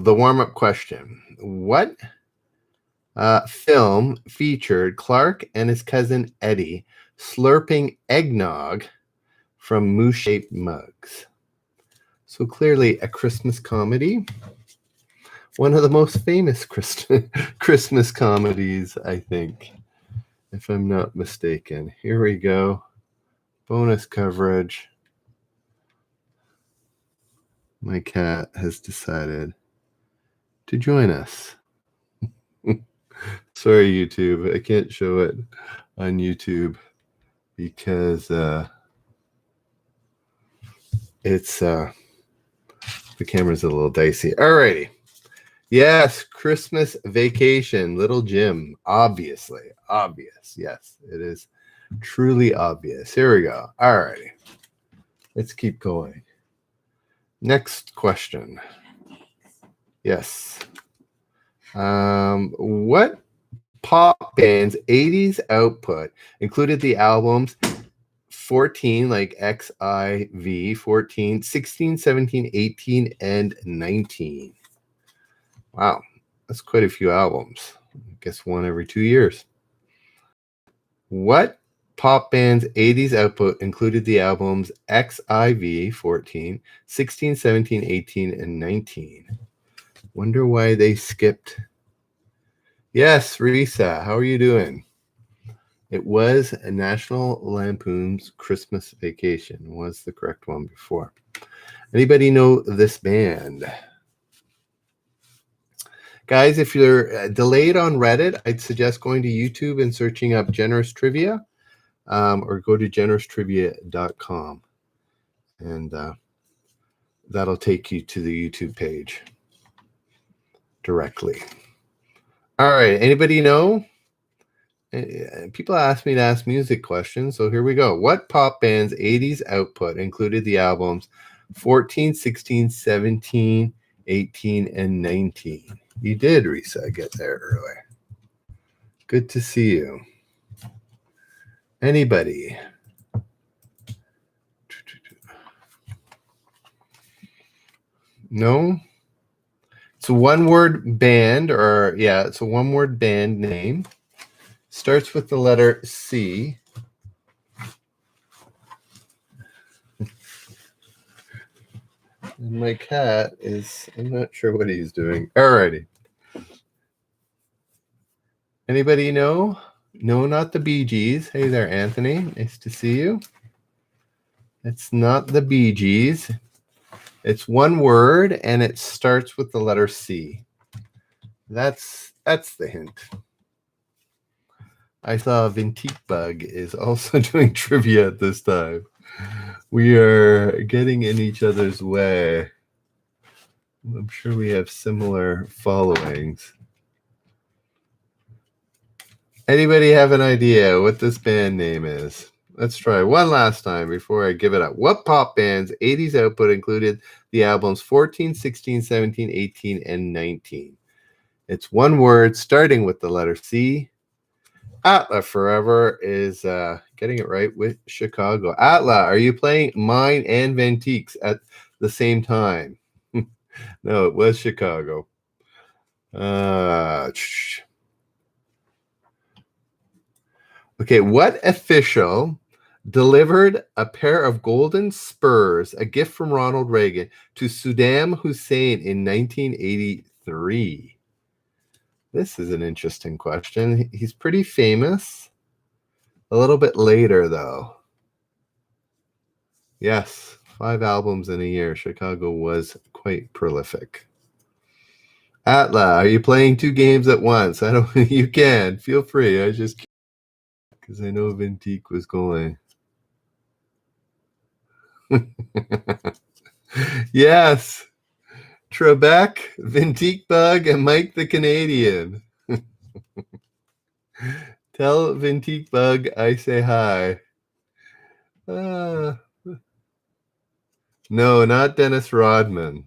the warm-up question. What film featured Clark and his cousin Eddie slurping eggnog from moose-shaped mugs? So clearly a Christmas comedy. One of the most famous Christmas comedies, I think, if I'm not mistaken. Here we go. Bonus coverage. My cat has decided to join us. Sorry, YouTube. I can't show it on YouTube because it's the camera's a little dicey. Alrighty. Yes, Christmas Vacation, Little Jim. Obviously. Obvious. Yes, it is truly obvious. Here we go. Alrighty. Let's keep going. Next question. Yes. What pop band's 80s output included the albums 14, like XIV, 14, 16, 17, 18, and 19? Wow, that's quite a few albums. I guess one every 2 years. What pop band's 80s output included the albums XIV, 14, 16, 17, 18, and 19? Wonder why they skipped. Yes, Risa, how are you doing? It was a National Lampoon's Christmas Vacation was the correct one before. Anybody know this band? Guys, if you're delayed on Reddit, I'd suggest going to YouTube and searching up Generous Trivia, or go to generoustrivia.com, and that'll take you to the YouTube page directly. All right, anybody know? People ask me to ask music questions, so here we go. What pop band's 80s output included the albums 14, 16, 17, 18, and 19? You did, Risa, get there early. Good to see you. Anybody? No? It's a one-word band, or yeah, it's a one-word band name. Starts with the letter C. And my cat is, I'm not sure what he's doing. Alrighty. Anybody know? No, not the Bee Gees. Hey there, Anthony. Nice to see you. It's not the Bee Gees. It's one word, and it starts with the letter C. That's the hint. I saw Vintique Bug is also doing trivia at this time. We are getting in each other's way. I'm sure we have similar followings. Anybody have an idea what this band name is? Let's try one last time before I give it up. What pop band's 80s output included the albums 14, 16, 17, 18, and 19? It's one word starting with the letter C. Atla Forever is getting it right with Chicago. Atla, are you playing mine and Ventiques at the same time? No, it was Chicago. Okay, what official delivered a pair of golden spurs, a gift from Ronald Reagan, to Saddam Hussein in 1983? This is an interesting question. He's pretty famous. A little bit later, though. Yes, 5 albums in a year. Chicago was quite prolific. Atla, are you playing 2 games at once? I don't. You can. Feel free. I just because I know Vintique was going. Yes. Trebek, Vintique Bug, and Mike the Canadian. Tell Vintique Bug I say hi. No, not Dennis Rodman.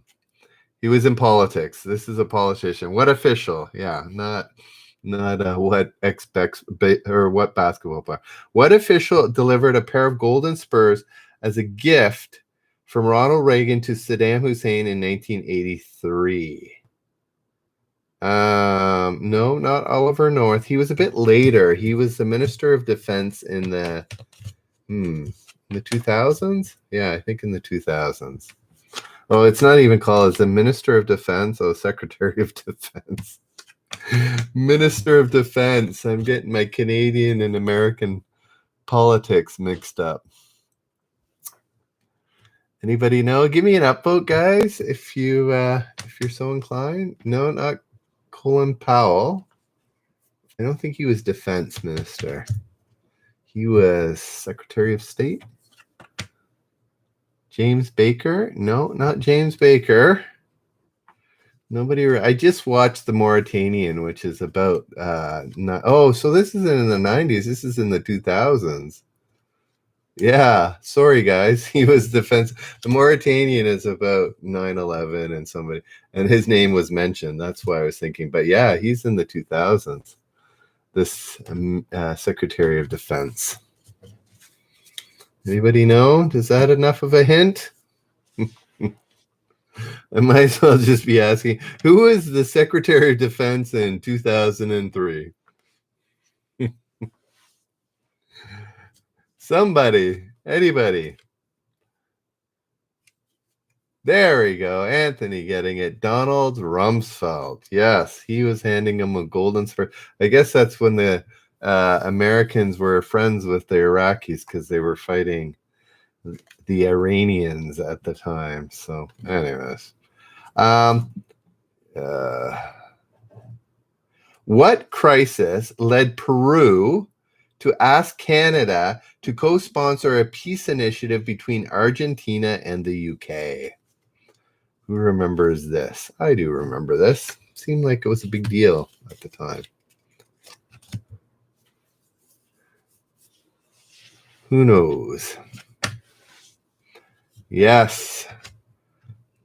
He was in politics. This is a politician. What official? Yeah, not what expects or what basketball player. What official delivered a pair of golden spurs as a gift from Ronald Reagan to Saddam Hussein in 1983? No, not Oliver North. He was a bit later. He was the Minister of Defense in the 2000s. Yeah, I think in the 2000s. Oh, it's not even called. It's the Minister of Defense. Oh, Secretary of Defense. Minister of Defense. I'm getting my Canadian and American politics mixed up. Anybody know? Give me an upvote, guys, if you're so inclined. No, not Colin Powell. I don't think he was Defense Minister. He was Secretary of State. James Baker? No, not James Baker. Nobody. I just watched The Mauritanian, which is about. So this isn't in the 90s. This is in the 2000s. Yeah, sorry guys. He was defense. The Mauritanian is about 9/11 and somebody, and his name was mentioned. That's why I was thinking. But yeah, he's in the 2000s. This Secretary of Defense. Anybody know? Is that enough of a hint? I might as well just be asking, who was the Secretary of Defense in 2003? Somebody, anybody. There we go. Anthony getting it. Donald Rumsfeld. Yes, he was handing him a golden spur. I guess that's when the Americans were friends with the Iraqis because they were fighting the Iranians at the time. So, anyways. What crisis led Peru to ask Canada to co-sponsor a peace initiative between Argentina and the UK? Who remembers this? I do remember this. Seemed like it was a big deal at the time. Who knows? Yes.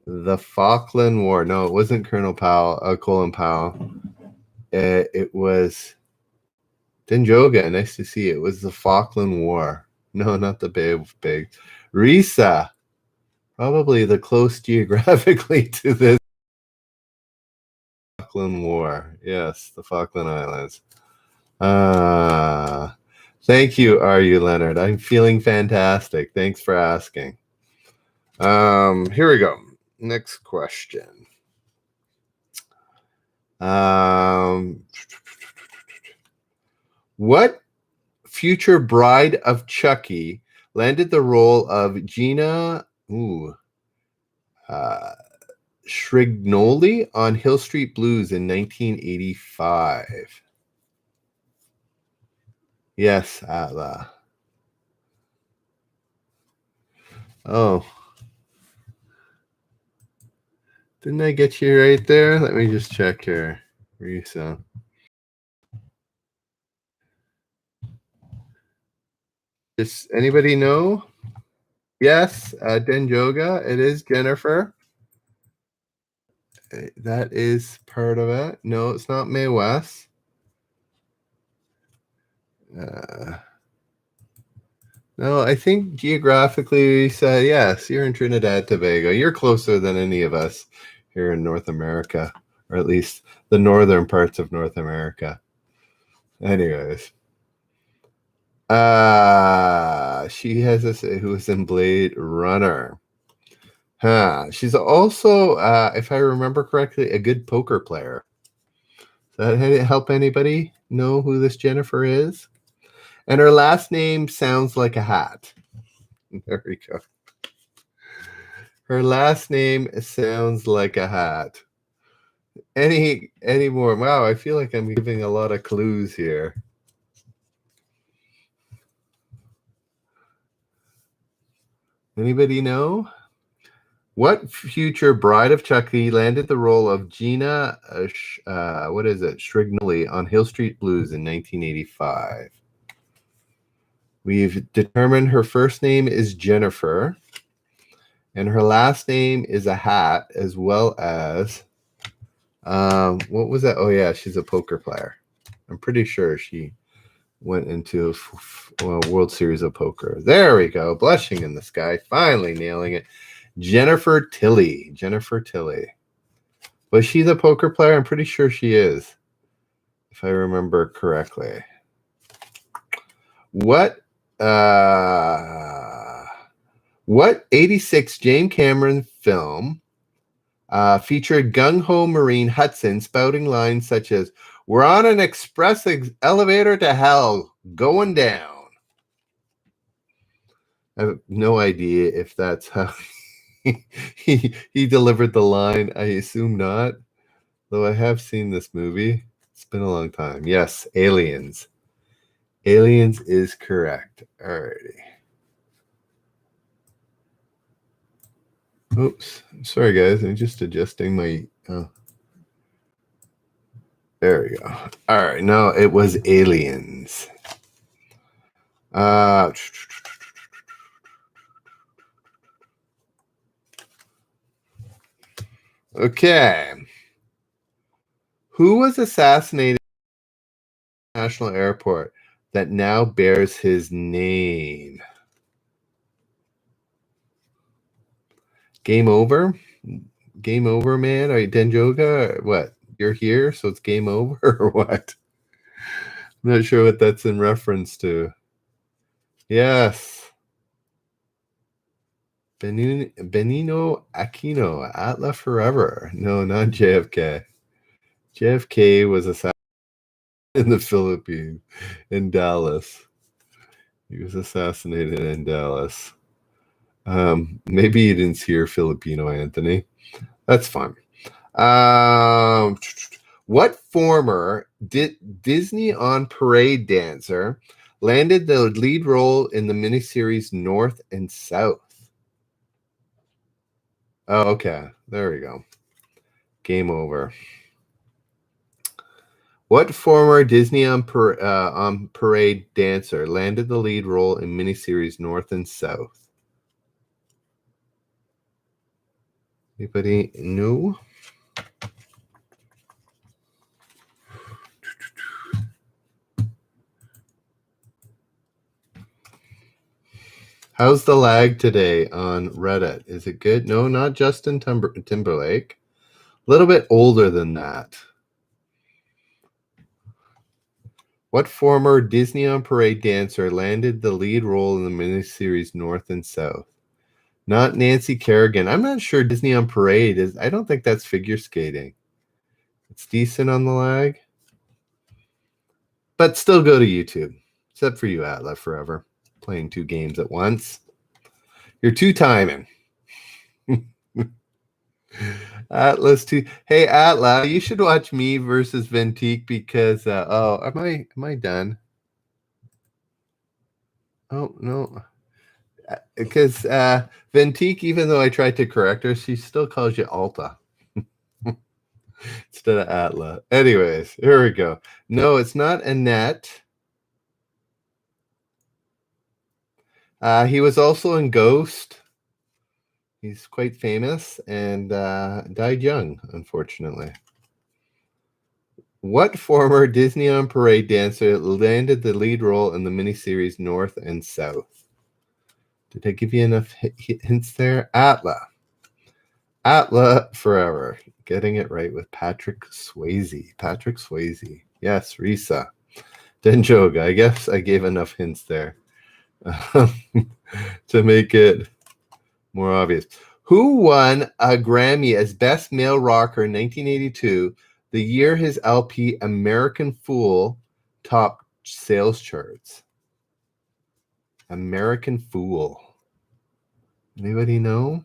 The Falkland War. No, it wasn't Colin Powell. It was Denjoga. Nice to see you. It was the Falkland War. No, not the Bay of Pigs. Risa. Probably the close geographically to this Falkland War. Yes, the Falkland Islands. Thank you, R.U. Leonard. I'm feeling fantastic. Thanks for asking. Here we go. Next question. What future bride of Chucky landed the role of Gina Srignoli on Hill Street Blues in 1985? Yes, Atla. Oh. Didn't I get you right there? Let me just check here. Risa. Does anybody know? Yes, Denjoga. It is Jennifer. That is part of it. No, it's not Mae West. No, I think geographically we said yes. You're in Trinidad Tobago. You're closer than any of us here in North America, or at least the northern parts of North America. Anyways, she has this. Who was in Blade Runner? She's also, if I remember correctly, a good poker player. Does that help anybody know who this Jennifer is? And her last name sounds like a hat. There we go. Her last name sounds like a hat. Any more? Wow, I feel like I'm giving a lot of clues here. Anybody know? What future bride of Chucky landed the role of Gina, Srignoli on Hill Street Blues in 1985? We've determined her first name is Jennifer, and her last name is a hat, as well as, what was that? Oh, yeah, she's a poker player. I'm pretty sure she went into a World Series of Poker. There we go. Blushing in the sky. Finally nailing it. Jennifer Tilly. Was she the poker player? I'm pretty sure she is, if I remember correctly. What 86 James Cameron film featured gung-ho Marine Hudson spouting lines such as, "We're on an express elevator to hell, going down"? I have no idea if that's how he delivered the line. I assume not, though I have seen this movie. It's been a long time. Yes, Aliens. Aliens is correct. Alrighty. Oops. Sorry, guys. I'm just adjusting my... There we go. All right. No, it was Aliens. Okay. Who was assassinated at the National Airport that now bears his name? Game over? Game over, man? Are you Denjoga? What? You're here, so it's game over, or what? I'm not sure what that's in reference to. Yes. Benigno Aquino, Atla forever. No, not JFK. JFK was assassinated in the Philippines, in Dallas. He was assassinated in Dallas. Maybe you didn't hear Filipino, Anthony. That's fine. What former Disney on Parade dancer landed the lead role in the miniseries North and South? Oh, okay. There we go. Game over. What former Disney on Parade dancer landed the lead role in miniseries North and South? Anybody know? How's the lag today on Reddit? Is it good? No, not Justin Timberlake. A little bit older than that. What former Disney on Parade dancer landed the lead role in the miniseries North and South? Not Nancy Kerrigan. I'm not sure Disney on Parade is. I don't think that's figure skating. It's decent on the lag. But still go to YouTube. Except for you, Atla, forever. Playing two games at once. You're two-timing. Atlas too. Hey Atla, you should watch me versus Ventique because am I done? Oh no. Because Ventique, even though I tried to correct her, she still calls you Alta instead of Atla. Anyways, here we go. No, it's not Annette. He was also in Ghost. He's quite famous and died young, unfortunately. What former Disney on Parade dancer landed the lead role in the miniseries North and South? Did I give you enough hints there? Atla. Atla forever. Getting it right with Patrick Swayze. Patrick Swayze. Yes, Risa. Denjoga. I guess I gave enough hints there to make it more obvious. Who won a Grammy as Best Male Rocker in 1982, the year his LP American Fool topped sales charts? American Fool. Anybody know?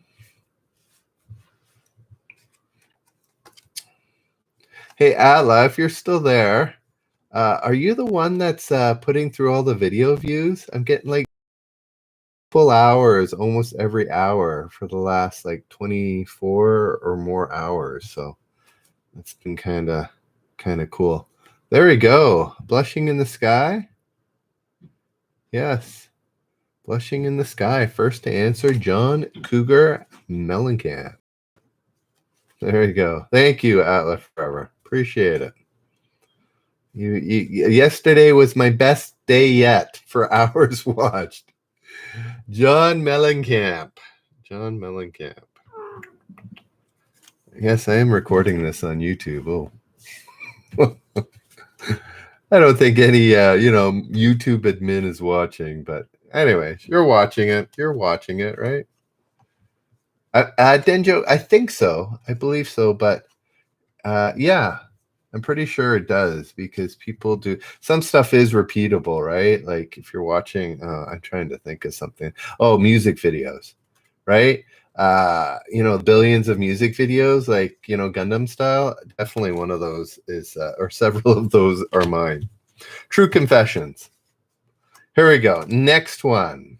Hey, Atla, if you're still there, are you the one that's putting through all the video views? I'm getting like full hours almost every hour for the last like 24 or more hours. So it's been kind of cool. There we go. Blushing in the Sky. Yes. Blushing in the Sky. First to answer, John Cougar Mellencamp. There you go. Thank you, Atla Forever. Appreciate it. Yesterday was my best day yet for hours watched. John Mellencamp. John Mellencamp. Yes, I am recording this on YouTube. Oh, I don't think any YouTube admin is watching, but anyway, you're watching it. You're watching it, right? Denjo, I think so. I believe so, but yeah, I'm pretty sure it does because people do some stuff is repeatable, right? Like if you're watching, I'm trying to think of something. Oh, music videos, right? Billions of music videos, like Gundam style. Definitely one of those is, or several of those are mine. True confessions. Here we go. Next one.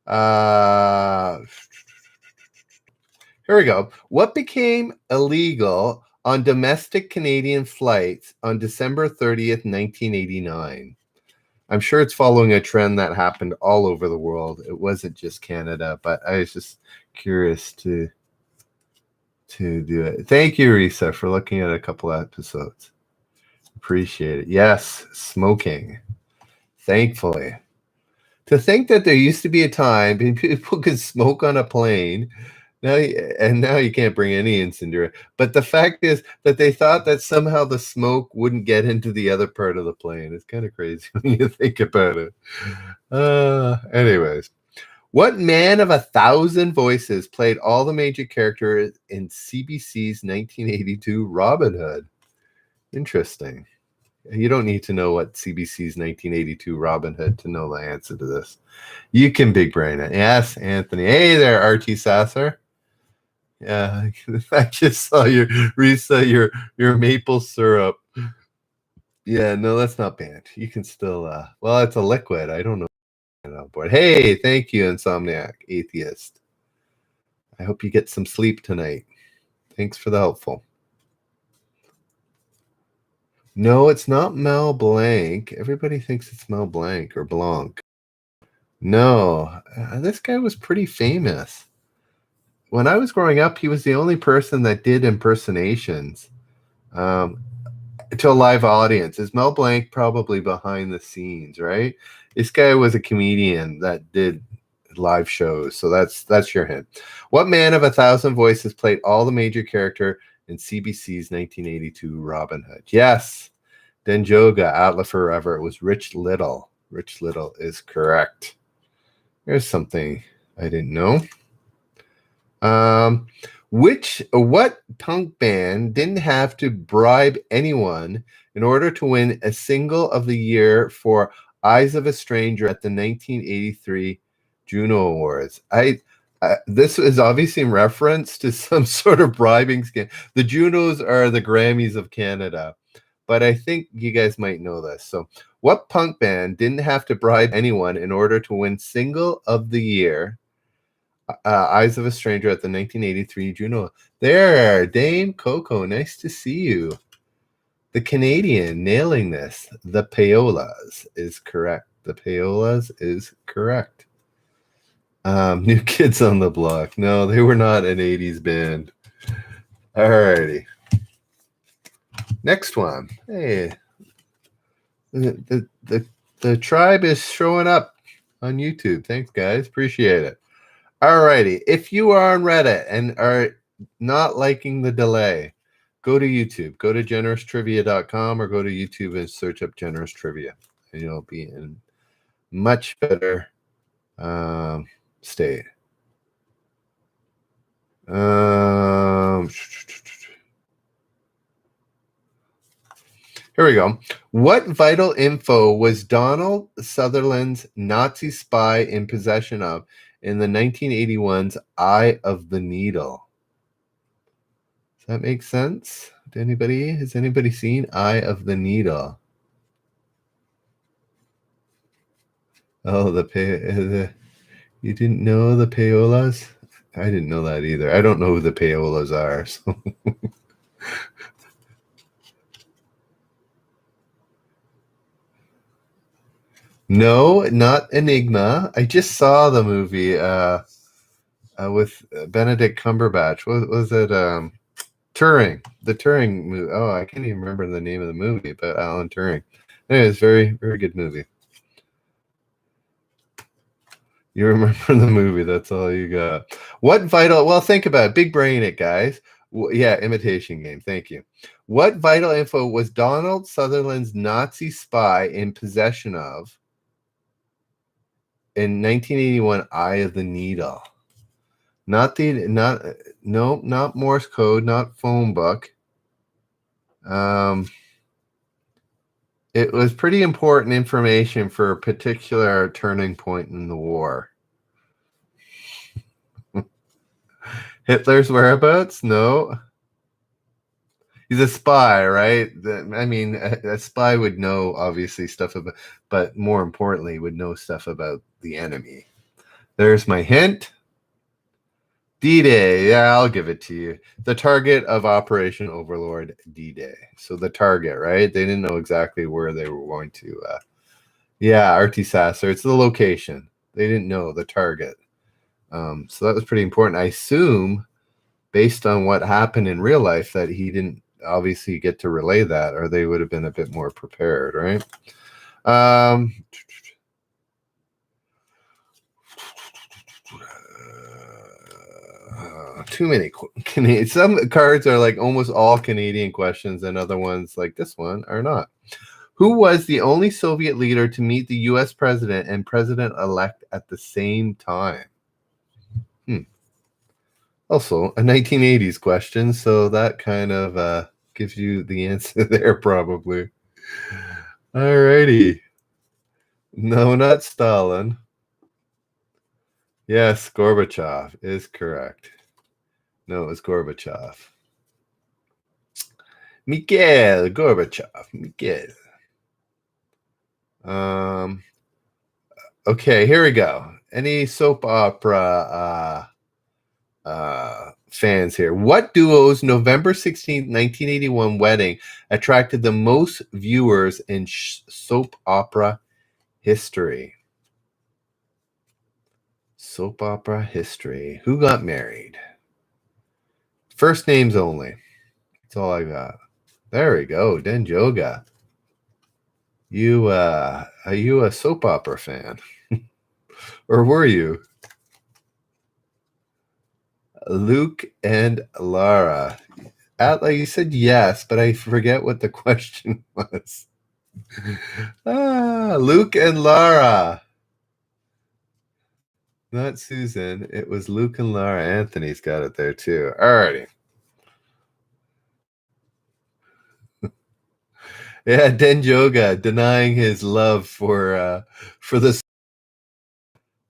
Uh, Here we go. What became illegal on domestic Canadian flights on December 30th, 1989? I'm sure it's following a trend that happened all over the world. It wasn't just Canada, but I was just curious to do it. Thank you, Risa, for looking at a couple episodes. Appreciate it. Yes, smoking. Thankfully. To think that there used to be a time when people could smoke on a plane. Now you can't bring any incendiary. But the fact is that they thought that somehow the smoke wouldn't get into the other part of the plane. It's kind of crazy when you think about it. Anyways, what man of 1,000 voices played all the major characters in CBC's 1982 Robin Hood? Interesting. You don't need to know what CBC's 1982 Robin Hood to know the answer to this. You can big brain it. Yes, Anthony. Hey there, Archie Sasser. Yeah, I just saw your maple syrup. Yeah, no, that's not banned. You can still well, it's a liquid. I don't know. Board. Hey, thank you, Insomniac Atheist. I hope you get some sleep tonight. Thanks for the helpful. No, it's not Mel Blanc. Everybody thinks it's Mel Blanc or Blanc. No, this guy was pretty famous. When I was growing up, he was the only person that did impersonations to a live audience. Is Mel Blanc probably behind the scenes, right? This guy was a comedian that did live shows, so that's your hint. What man of 1,000 voices played all the major character in CBC's 1982 Robin Hood? Yes, Denjoga, Atla Forever. It was Rich Little. Rich Little is correct. Here's something I didn't know. What punk band didn't have to bribe anyone in order to win a single of the year for Eyes of a Stranger at the 1983 Juno Awards? This is obviously in reference to some sort of bribing scam. The Junos are the Grammys of Canada, but I think you guys might know this. So, what punk band didn't have to bribe anyone in order to win single of the year? Eyes of a Stranger at the 1983 Juno. There, Dame Coco, nice to see you. The Canadian nailing this. The Payolas is correct. The Payolas is correct. New Kids on the Block. No, they were not an 80s band. Alrighty. Next one. Hey, the tribe is showing up on YouTube. Thanks, guys. Appreciate it. Alrighty. If you are on Reddit and are not liking the delay, go to YouTube. Go to generoustrivia.com or go to YouTube and search up Generous Trivia. And you'll be in much better state. Here we go. What vital info was Donald Sutherland's Nazi spy in possession of in the 1981's Eye of the Needle? Does that make sense? Has anybody seen Eye of the Needle? Oh, you didn't know the Payolas? I didn't know that either. I don't know who the Payolas are. So. No, not Enigma. I just saw the movie with Benedict Cumberbatch. What was it? Turing. The Turing movie. Oh, I can't even remember the name of the movie, but Alan Turing. Anyway, it's very, very good movie. You remember the movie. That's all you got. What vital... Well, think about it. Big brain it, guys. Yeah, Imitation Game. Thank you. What vital info was Donald Sutherland's Nazi spy in possession of in 1981? Eye of the Needle. Not Morse code, not phone book. It was pretty important information for a particular turning point in the war. Hitler's whereabouts? No. He's a spy, right? I mean, a spy would know, obviously, stuff about, but more importantly, would know stuff about the enemy. There's my hint. D-Day. Yeah, I'll give it to you. The target of Operation Overlord, D-Day. So the target, right? They didn't know exactly where they were going to. Yeah, Artie Sasser. It's the location. They didn't know the target. So that was pretty important. I assume, based on what happened in real life, that he didn't obviously get to relay that, or they would have been a bit more prepared, right? Too many. Some cards are like almost all Canadian questions, and other ones like this one are not. Who was the only Soviet leader to meet the U.S. president and president-elect at the same time? Also, a 1980s question, so that kind of gives you the answer there, probably. Alrighty. No, not Stalin. Yes, Gorbachev is correct. No, it was Gorbachev. Mikhail Gorbachev. Mikhail. Okay, here we go. Any soap opera fans here? What duo's November 16th, 1981 wedding attracted the most viewers in soap opera history? Soap opera history. Who got married? First names only. That's all I got. There we go. Denjoga. Are you a soap opera fan? Or were you? Luke and Lara. Atla, you said yes, but I forget what the question was. Luke and Lara. Not Susan. It was Luke and Lara. Anthony's got it there too. Alrighty. Yeah, Denjoga denying his love for this.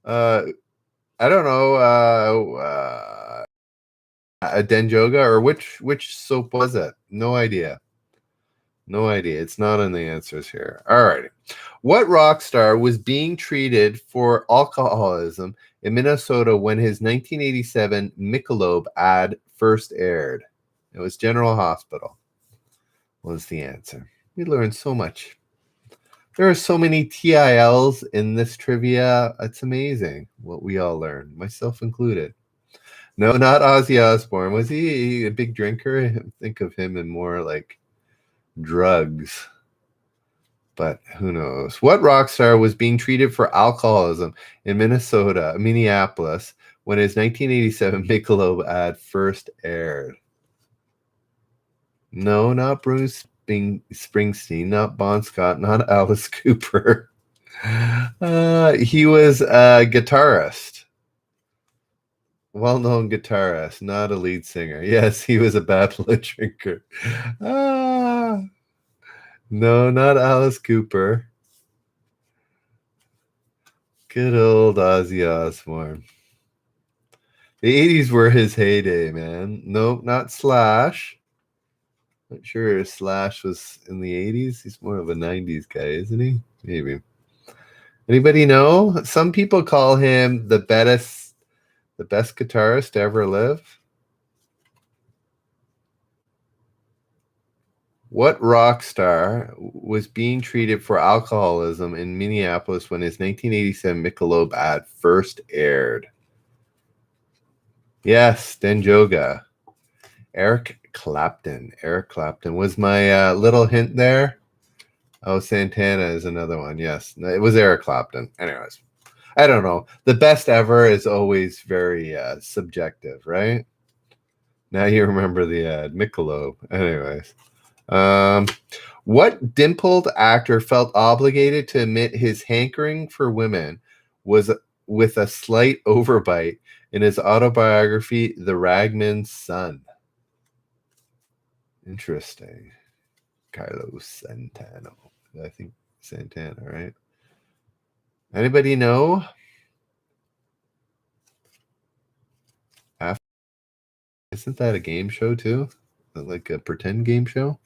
I don't know. Denjoga, or which soap was it? No idea. No idea. It's not in the answers here. All right. What rock star was being treated for alcoholism in Minnesota when his 1987 Michelob ad first aired? It was General Hospital was the answer. We learned so much. There are so many TILs in this trivia. It's amazing what we all learned, myself included. No, not Ozzy Osbourne. Was he a big drinker? I think of him in more like drugs. But who knows? What rock star was being treated for alcoholism in Minneapolis, when his 1987 Michelob ad first aired? No, not Bruce Springsteen, not Bon Scott, not Alice Cooper. He was a guitarist. Well-known guitarist, not a lead singer. Yes, he was a bad blood drinker. No, not Alice Cooper. Good old Ozzy Osbourne. The 80s were his heyday, man. Nope, not Slash. Not sure Slash was in the 80s. He's more of a 90s guy, isn't he? Maybe. Anybody know? Some people call him the best guitarist to ever live. What rock star was being treated for alcoholism in Minneapolis when his 1987 Michelob ad first aired? Yes, Denjoga. Eric Clapton. Eric Clapton was my little hint there. Oh, Santana is another one. Yes, it was Eric Clapton. Anyways, I don't know. The best ever is always very subjective, right? Now you remember the ad. Michelob. Anyways. What dimpled actor felt obligated to admit his hankering for women was with a slight overbite in his autobiography, The Ragman's Son? Interesting. Carlos Santana. I think Santana, right? Anybody know? Isn't that a game show too? Like a pretend game show?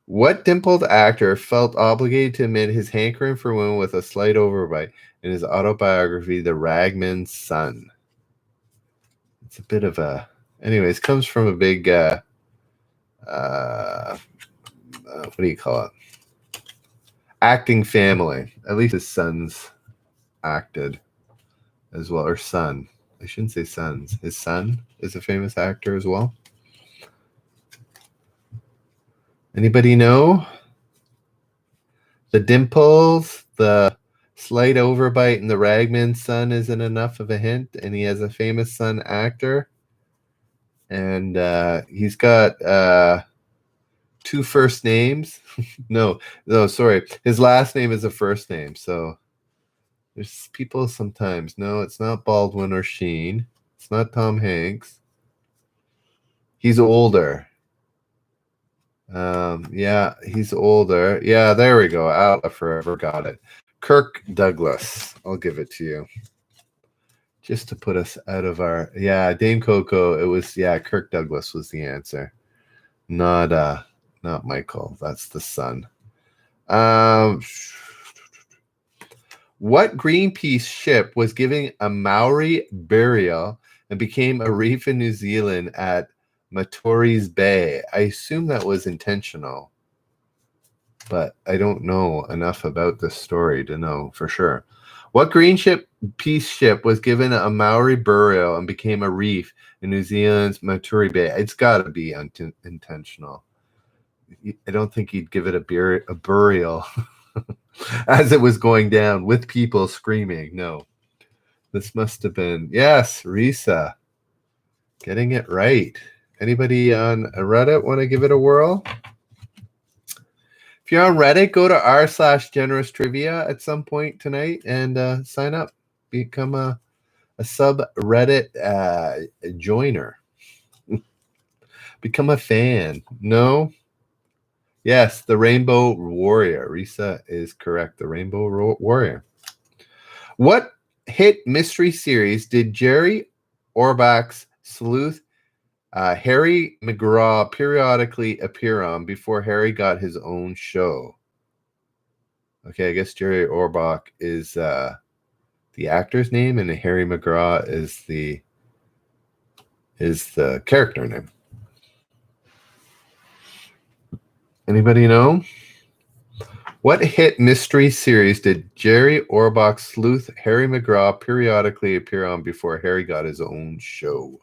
What dimpled actor felt obligated to admit his hankering for women with a slight overbite in his autobiography, The Ragman's Son? It's a bit of a... Anyways, comes from a big... what do you call it? Acting family. At least his sons acted as well. Or son. I shouldn't say sons. His son is a famous actor as well. Anybody know? The dimples, the slight overbite, and the Ragman's Son isn't enough of a hint, and he has a famous son actor, and he's got two first names. no, sorry, his last name is a first name. So there's people sometimes. No, it's not Baldwin or Sheen. It's not Tom Hanks. He's older. Yeah, he's older. Yeah, there we go. Out of forever, got it. Kirk Douglas. I'll give it to you. Just to put us out of our... Yeah, Dame Coco. It was... Yeah, Kirk Douglas was the answer. Not Michael. That's the son. What Greenpeace ship was given a Maori burial and became a reef in New Zealand at Matories Bay? I assume that was intentional, but I don't know enough about this story to know for sure. What Greenpeace ship was given a Maori burial and became a reef in New Zealand's Matories Bay? It's got to be intentional. I don't think he'd give it a burial as it was going down with people screaming. No, this must have been... Yes, Risa. Getting it right. Anybody on Reddit want to give it a whirl? If you're on Reddit, go to r/generous trivia at some point tonight and sign up. Become a subreddit joiner. Become a fan. No? Yes, the Rainbow Warrior. Risa is correct. The Rainbow Warrior. What hit mystery series did Jerry Orbach's sleuth Harry McGraw periodically appear on before Harry got his own show? Okay, I guess Jerry Orbach is the actor's name, and Harry McGraw is the character name. Anybody know? What hit mystery series did Jerry Orbach's sleuth Harry McGraw periodically appear on before Harry got his own show?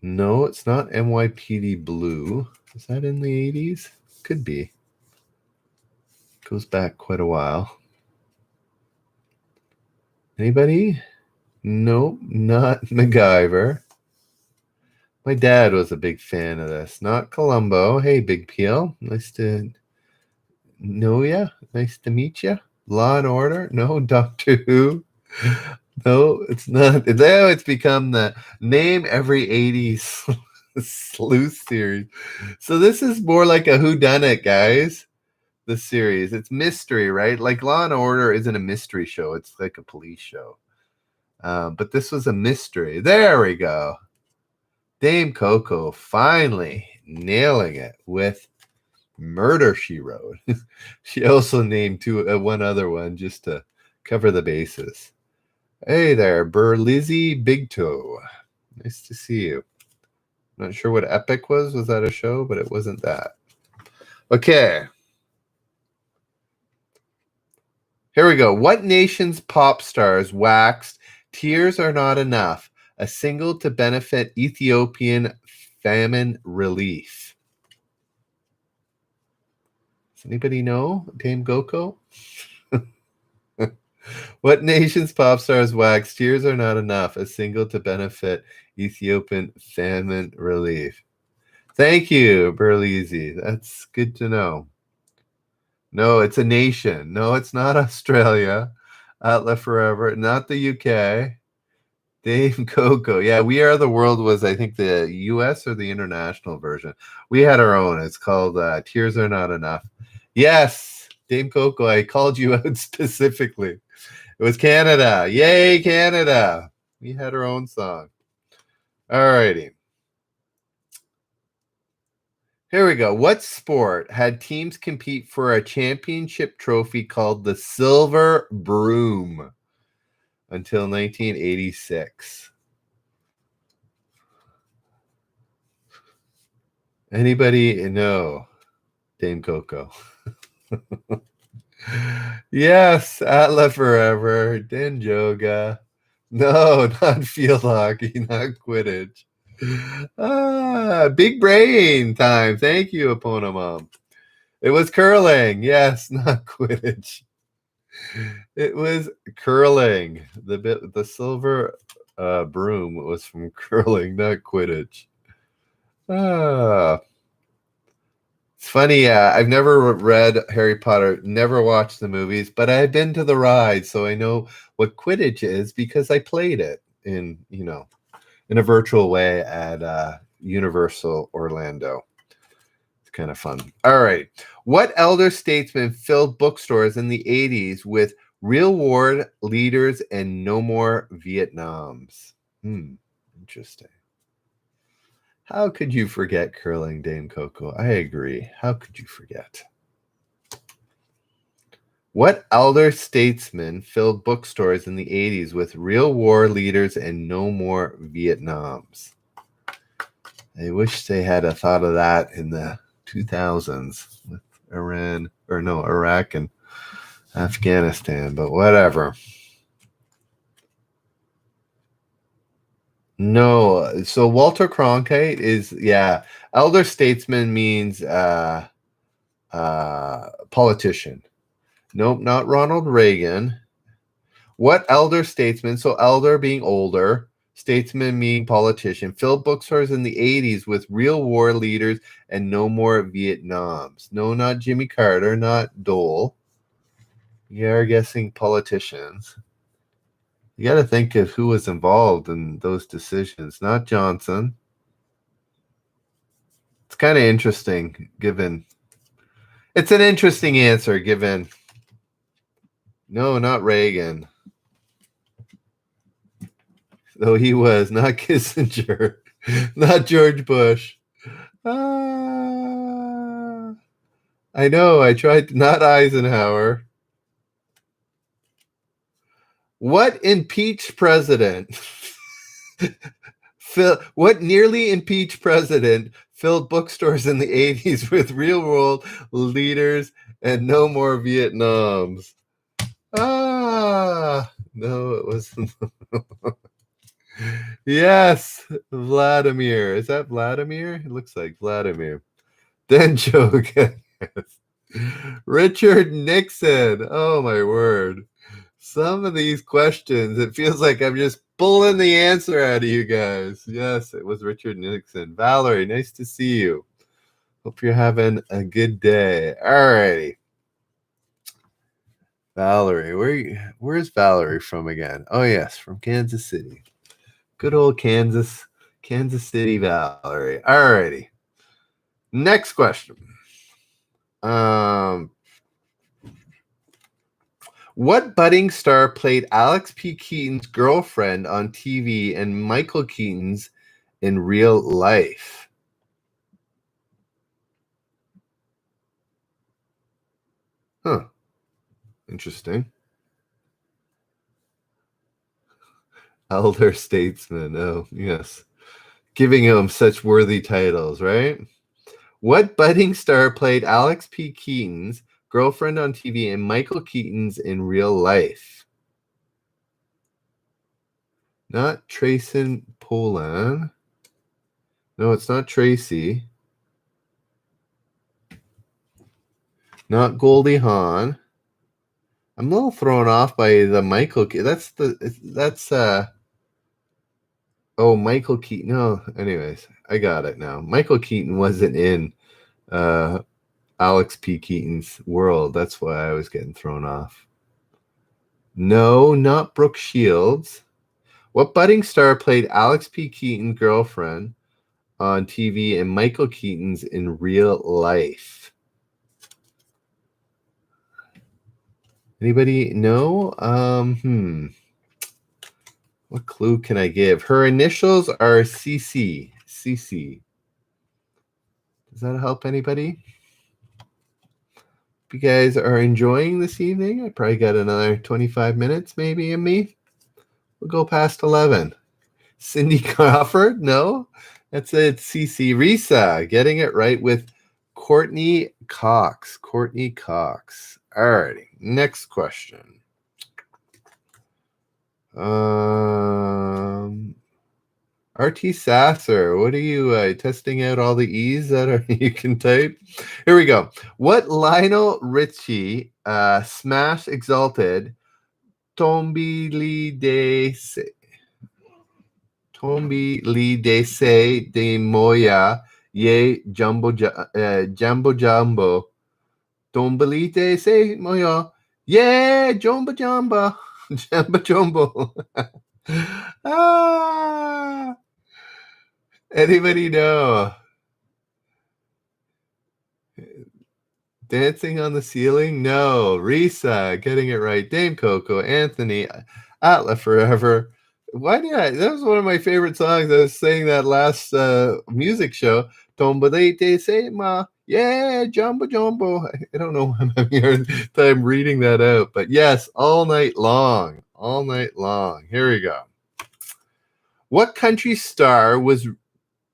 No, it's not NYPD Blue. Is that in the 80s? Could be. Goes back quite a while. Anybody? Nope, not MacGyver. My dad was a big fan of this. Not Columbo. Hey, Big Peel. Nice to know ya. Nice to meet ya. Law and Order. No. Doctor Who. No, it's not. Now it's become the name every 80s sleuth series. So this is more like a whodunit, guys. The series. It's mystery, right? Like Law and Order isn't a mystery show. It's like a police show. But this was a mystery. There we go. Dame Coco finally nailing it with Murder, She Wrote. She also named one other one just to cover the bases. Hey there, Berlizzie Big Toe. Nice to see you. Not sure what Epic was. Was that a show? But it wasn't that. Okay. Here we go. What nation's pop stars waxed Tears Are Not Enough, a single to benefit Ethiopian famine relief? Does anybody know? Dame Goko? What nation's pop stars wax "Tears Are Not Enough," a single to benefit Ethiopian famine relief? Thank you, Berlizzi. That's good to know. No, it's a nation. No, it's not Australia. Atla Forever, not the UK. Dave Coco. Yeah, We Are the World was, I think, the US or the international version. We had our own. It's called Tears Are Not Enough. Yes, Dave Coco, I called you out specifically. It was Canada. Yay, Canada. We had our own song. All righty. Here we go. What sport had teams compete for a championship trophy called the Silver Broom until 1986? Anybody? No. Dame Coco. Yes, Atla Forever, Denjoga. No, not field hockey, not Quidditch. Big brain time. Thank you, Epona Mom. It was curling. Yes, not Quidditch. It was curling. The silver broom was from curling, not Quidditch. It's funny. I've never read Harry Potter, never watched the movies, but I've been to the ride, so I know what Quidditch is because I played it in a virtual way at Universal Orlando. It's kind of fun. All right. What elder statesman filled bookstores in the 80s with real war leaders and no more Vietnams? Interesting. How could you forget curling, Dame Coco? I agree. How could you forget? What elder statesman filled bookstores in the 80s with real war leaders and no more Vietnams? I wish they had a thought of that in the 2000s with Iraq and Afghanistan, but whatever. No, so Walter Cronkite is, elder statesman means politician. Nope, not Ronald Reagan. What elder statesman, so elder being older, statesman meaning politician, filled bookstores in the 80s with real war leaders and no more Vietnams? No, not Jimmy Carter, not Dole. You are guessing politicians. You got to think of who was involved in those decisions, not Johnson. It's kind of interesting it's an interesting answer given. No, not Reagan. Though he was not Kissinger, not George Bush. I know, I tried, not Eisenhower. What impeached president? What nearly impeached president filled bookstores in the 80s with real world leaders and no more Vietnams? No, it wasn't. Yes, Vladimir. Is that Vladimir? It looks like Vladimir. Then Joke. Richard Nixon. Oh my word. Some of these questions, it feels like I'm just pulling the answer out of you guys. Yes, it was Richard Nixon. Valerie, nice to see you. Hope you're having a good day. All righty. Valerie, where's Valerie from again? Oh yes, from Kansas City. Good old Kansas City Valerie. All righty. Next question. What budding star played Alex P. Keaton's girlfriend on TV and Michael Keaton's in real life? Huh. Interesting. Elder statesman. Oh, yes. Giving him such worthy titles, right? What budding star played Alex P. Keaton's girlfriend on TV and Michael Keaton's in real life? Not Trayson Polan. No, it's not Tracy. Not Goldie Hawn. I'm a little thrown off by the Michael. Michael Keaton. No, anyways, I got it now. Michael Keaton wasn't in Alex P. Keaton's world. That's why I was getting thrown off. No, not Brooke Shields. What budding star played Alex P. Keaton's girlfriend on TV and Michael Keaton's in real life? Anybody know? What clue can I give? Her initials are CC. CC. Does that help anybody? If you guys are enjoying this evening, I probably got another 25 minutes maybe in me. We'll go past 11. Cindy Crawford? No, that's it. CC. Risa getting it right with Courtney Cox. Courtney Cox. Alrighty. Next question. RT Sasser, what are you testing out all the E's that you can type? Here we go. What Lionel Richie smash exalted Tombi Lee de Moya ye Jumbo Jumbo Tombili de se Moya yeah Jumbo Jumbo Jumbo Jumbo. Anybody know? Dancing on the Ceiling? No. Risa getting it right. Dame Coco, Anthony, Atla Forever. That was one of my favorite songs. I was saying that last music show. Tombalete se ma. Yeah, Jumbo Jumbo. I don't know why I'm having a hard time reading that out. But yes, all night long. All night long. Here we go. What country star was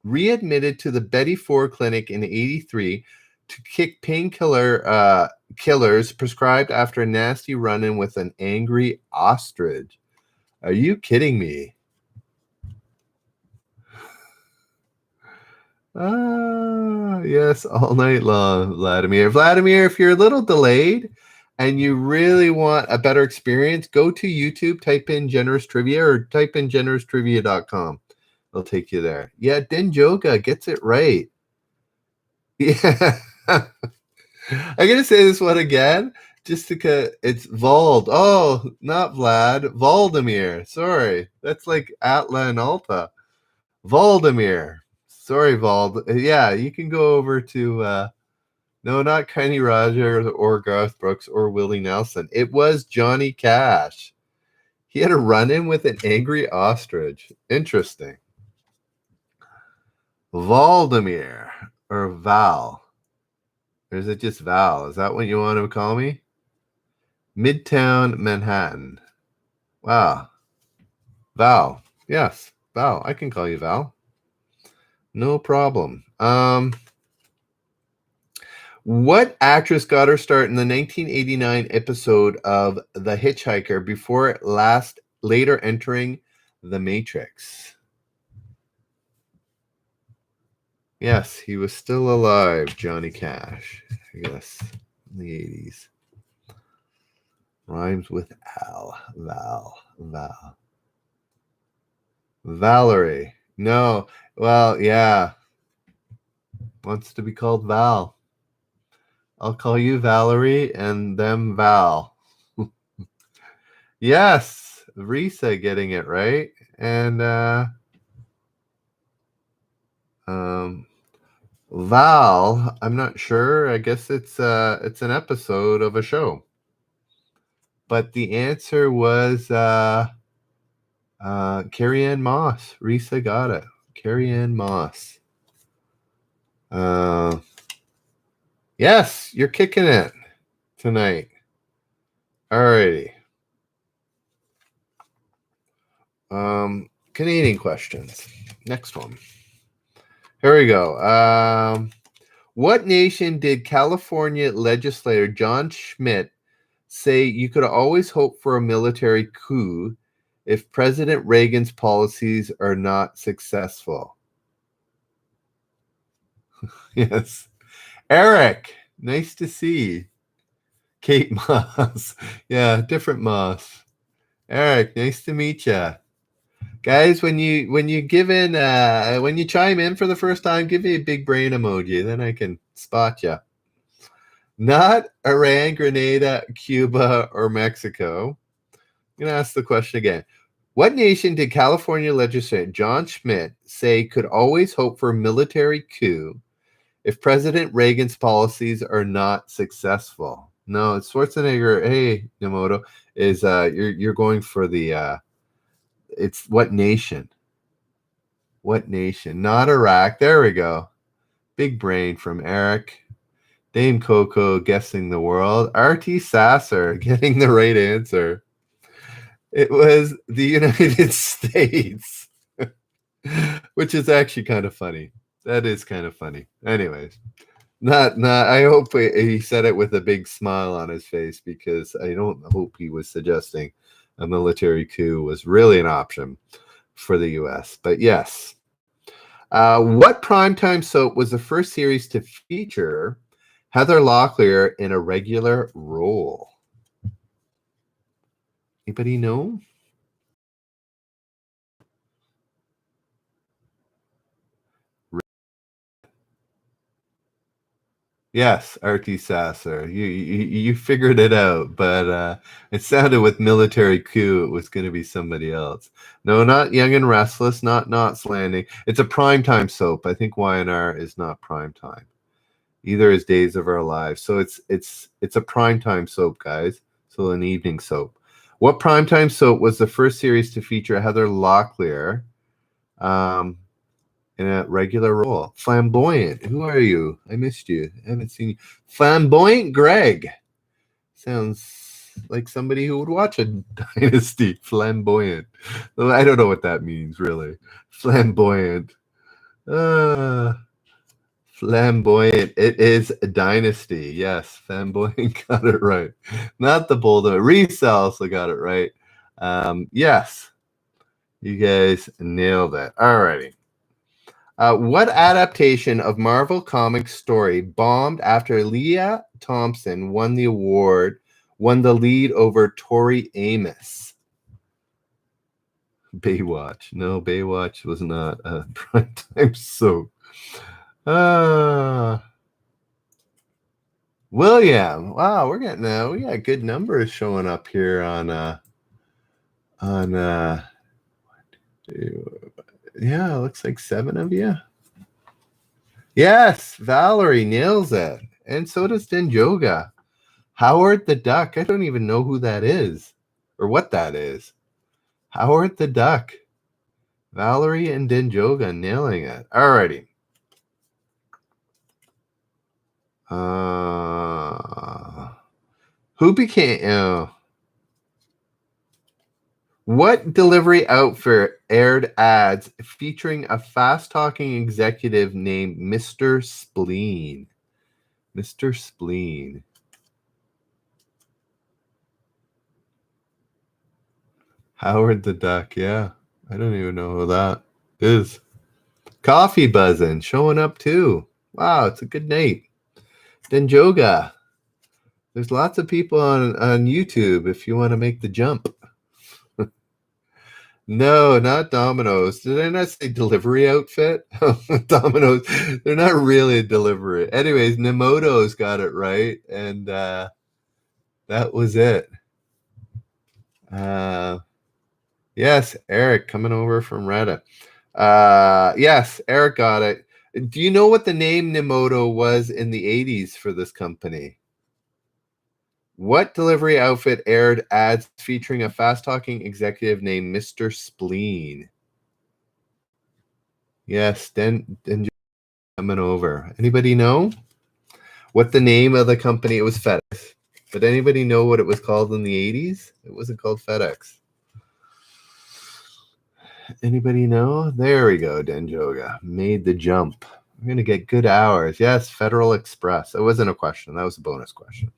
readmitted to the Betty Ford Clinic in 1983 to kick painkiller killers prescribed after a nasty run-in with an angry ostrich? Are you kidding me? Yes, all night long, Vladimir. Vladimir, if you're a little delayed and you really want a better experience, go to YouTube, type in Generous Trivia or type in generoustrivia.com. It'll take you there. Yeah, Din Joga gets it right. Yeah. I'm going to say this one again just because it's Vald. Oh, not Vlad. Valdemir. Sorry. That's like Atla and Alta. Valdemir. Sorry, Vald. Yeah, you can go over to, no, not Kenny Rogers or Garth Brooks or Willie Nelson. It was Johnny Cash. He had a run-in with an angry ostrich. Interesting. Valdemir or Val. Or is it just Val? Is that what you want to call me? Midtown Manhattan. Wow. Val. Yes, Val. I can call you Val. No problem. What actress got her start in the 1989 episode of The Hitchhiker before later entering The Matrix? Yes, he was still alive, Johnny Cash. I guess in the 80s. Rhymes with Val. Valerie. No. Well, yeah. Wants to be called Val. I'll call you Valerie and them Val. Yes. Risa getting it right. And Val, I'm not sure. I guess it's an episode of a show. But the answer was Carrie-Anne Moss. Risa got it. Carrie-Anne Moss. Yes, you're kicking it tonight. Alrighty. Canadian questions. Next one. Here we go. What nation did California legislator John Schmidt say you could always hope for a military coup if President Reagan's policies are not successful? Yes. Eric, nice to see. Kate Moss. Yeah, different Moss. Eric, nice to meet you. Guys, when you when you chime in for the first time, give me a big brain emoji, then I can spot you. Not Iran, Grenada, Cuba, or Mexico. I'm going to ask the question again. What nation did California legislator John Schmidt say could always hope for a military coup if President Reagan's policies are not successful? No, it's Schwarzenegger. Hey, Nemoto, is you're going for the it's what nation? What nation? Not Iraq. There we go. Big brain from Eric. Dame Coco guessing the world. RT Sasser getting the right answer. It was the United States, which is actually kind of funny. That is kind of funny. Anyways, not. I hope he said it with a big smile on his face, because I don't hope he was suggesting a military coup was really an option for the U.S. But yes. What primetime soap was the first series to feature Heather Locklear in a regular role? Anybody know? Yes, RT Sasser. You figured it out, but it sounded with military coup it was going to be somebody else. No, not Young and Restless, not Knots Landing. It's a primetime soap. I think YNR is not primetime. Either is Days of Our Lives. So it's a primetime soap, guys. So an evening soap. What primetime soap was the first series to feature Heather Locklear in a regular role? Flamboyant. Who are you? I missed you. I haven't seen you. Flamboyant Greg. Sounds like somebody who would watch a Dynasty. Flamboyant. I don't know what that means, really. Flamboyant. Flamboyant. It is a Dynasty. Yes, Flamboyant got it right. Not the Bulldog. Reese also got it right. Yes, you guys nailed it. Alrighty. What adaptation of Marvel Comics story bombed after Leah Thompson won the lead over Tori Amos? Baywatch. No, Baywatch was not a primetime soap. William. Wow, we got good numbers showing up here on yeah, looks like 7 of you. Yes, Valerie nails it. And so does Denjoga. Howard the Duck. I don't even know who that is or what that is. Howard the Duck. Valerie and Denjoga nailing it. Alrighty. Who became... What delivery outfit aired ads featuring a fast-talking executive named Mr. Spleen? Mr. Spleen. Howard the Duck, yeah. I don't even know who that is. Coffee Buzzin' showing up too. Wow, it's a good night. Denjoga. There's lots of people on YouTube if you want to make the jump. No, not Domino's. Did I not say delivery outfit? Domino's. They're not really a delivery. Anyways, Nemoto's got it right. And that was it. Yes, Eric coming over from Reddit. Yes, Eric got it. Do you know what the name Nemoto was in the 80s for this company? What delivery outfit aired ads featuring a fast-talking executive named Mr. Spleen? Yes, then coming over. Anybody know what the name of the company? It was FedEx. But anybody know what it was called in the 80s? It wasn't called FedEx. Anybody know? There we go. Denjoga made the jump. We're going to get good hours. Yes, Federal Express. It wasn't a question. That was a bonus question.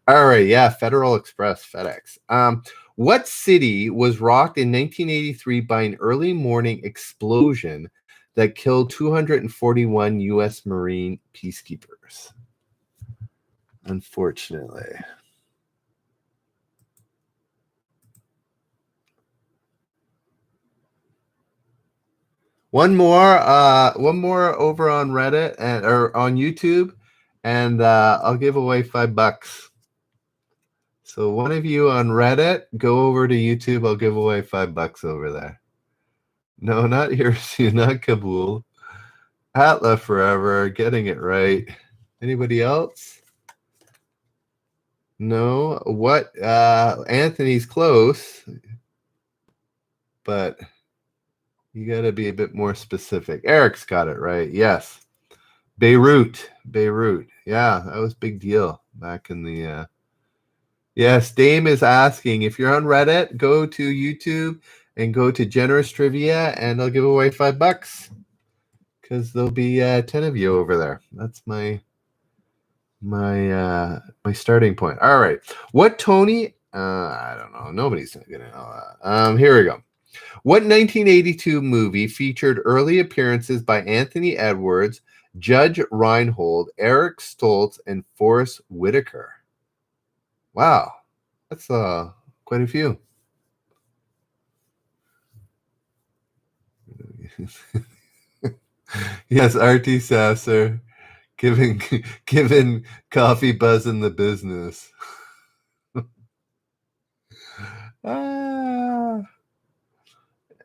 All right. Yeah, Federal Express, FedEx. What city was rocked in 1983 by an early morning explosion that killed 241 U.S. Marine peacekeepers? Unfortunately. One more over on Reddit or on YouTube, and I'll give away $5. So one of you on Reddit, go over to YouTube. I'll give away $5 over there. No, not Hirsu, not Kabul. Atla Forever, getting it right. Anybody else? No. What? Anthony's close, but you got to be a bit more specific. Eric's got it right. Yes. Beirut. Yeah, that was a big deal back in the Yes, Dame is asking if you're on Reddit, go to YouTube and go to Generous Trivia, and I'll give away $5 because there'll be 10 of you over there. That's my starting point. All right, what Tony? I don't know. Nobody's gonna know that. Here we go. What 1982 movie featured early appearances by Anthony Edwards, Judge Reinhold, Eric Stoltz, and Forrest Whitaker? Wow, that's quite a few. Yes, RT Sasser, giving coffee buzz in the business.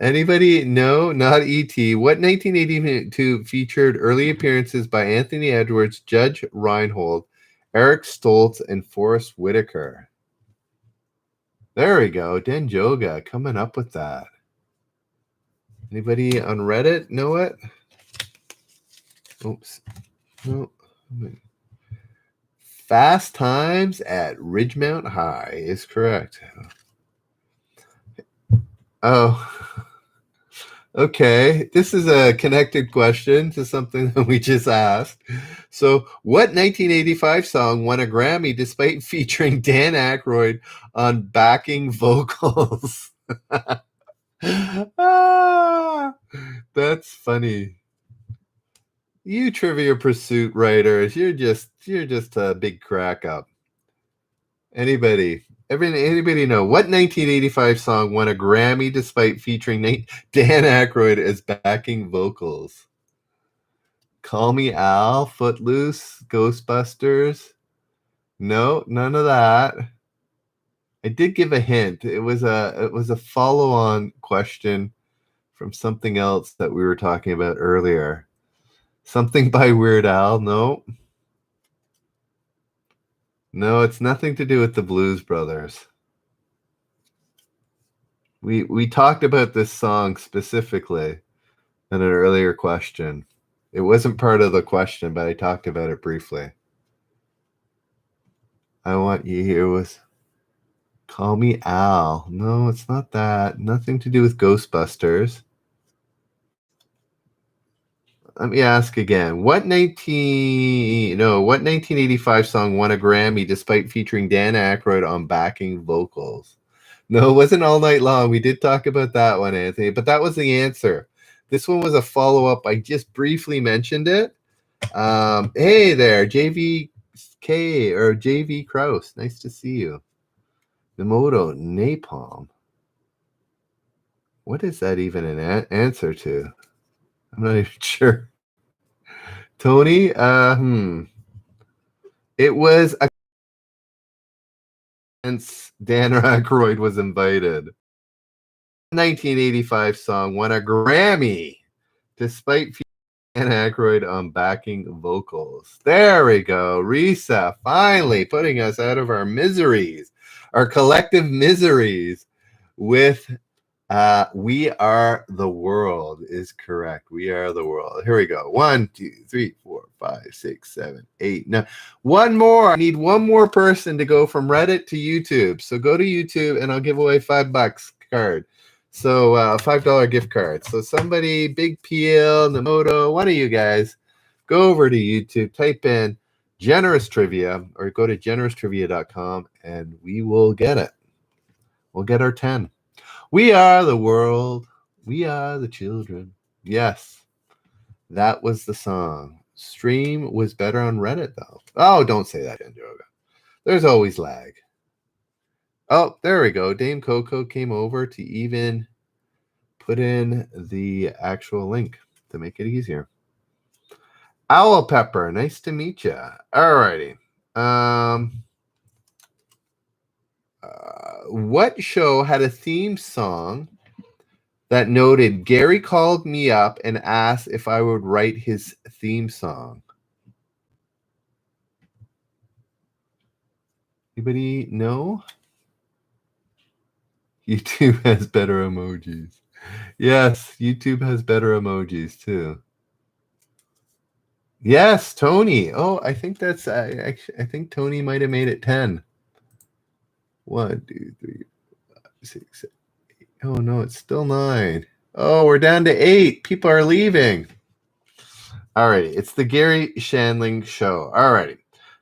Anybody? No, not E.T. What 1982 featured early appearances by Anthony Edwards, Judge Reinhold, Eric Stoltz, and Forrest Whitaker? There we go. Den Joga coming up with that. Anybody on Reddit know it? Oops. No. Fast Times at Ridgemount High is correct. Oh, okay. This is a connected question to something that we just asked. So, what 1985 song won a Grammy despite featuring Dan Aykroyd on backing vocals? That's funny. You Trivia Pursuit writers, you're just a big crack up. Anybody know what 1985 song won a Grammy despite featuring Dan Aykroyd as backing vocals? Call Me Al, Footloose, Ghostbusters? No, none of that. I did give a hint. It was a follow-on question from something else that we were talking about earlier. Something by Weird Al? No. No, it's nothing to do with the Blues Brothers. We talked about this song specifically in an earlier question. It wasn't part of the question, but I talked about it briefly. I Want You Here was Call Me Al. No, it's not that. Nothing to do with Ghostbusters. Let me ask again. What 1985 song won a Grammy despite featuring Dan Aykroyd on backing vocals? No, it wasn't All Night Long. We did talk about that one, Anthony, but that was the answer. This one was a follow-up. I just briefly mentioned it. Hey there, JVK or JV Kraus. Nice to see you. Nemoto Napalm. What is that even an answer to? I'm not even sure. Tony, it was a since Dan Aykroyd was invited. 1985 song won a Grammy despite Dan Aykroyd on backing vocals. There we go. Risa finally putting us out of our miseries, our collective miseries with We Are the World is correct. We Are the World. Here we go. 1, 2, 3, 4, 5, 6, 7, 8, 9. One more. I need one more person to go from Reddit to YouTube. So go to YouTube and I'll give away $5 card. So $5 gift card. So somebody, Big Peel, Nemoto, one of you guys, go over to YouTube, type in Generous Trivia or go to generoustrivia.com and we will get it. We'll get our 10. We are the world. We are the children. Yes, that was the song. Stream was better on Reddit, though. Oh, don't say that, Yoga. There's always lag. Oh, there we go. Dame Coco came over to even put in the actual link to make it easier. Owl Pepper, nice to meet you. All righty. What show had a theme song that noted Gary called me up and asked if I would write his theme song? Anybody know? YouTube has better emojis. Yes, YouTube has better emojis too. Yes, Tony. Oh, I think that's I think Tony might have made it 10. 1, 2, 3, 4, 5, 6, 7, 8. Oh no, it's still 9. Oh, we're down to 8. People are leaving. All right, it's the Gary Shandling Show. All righty.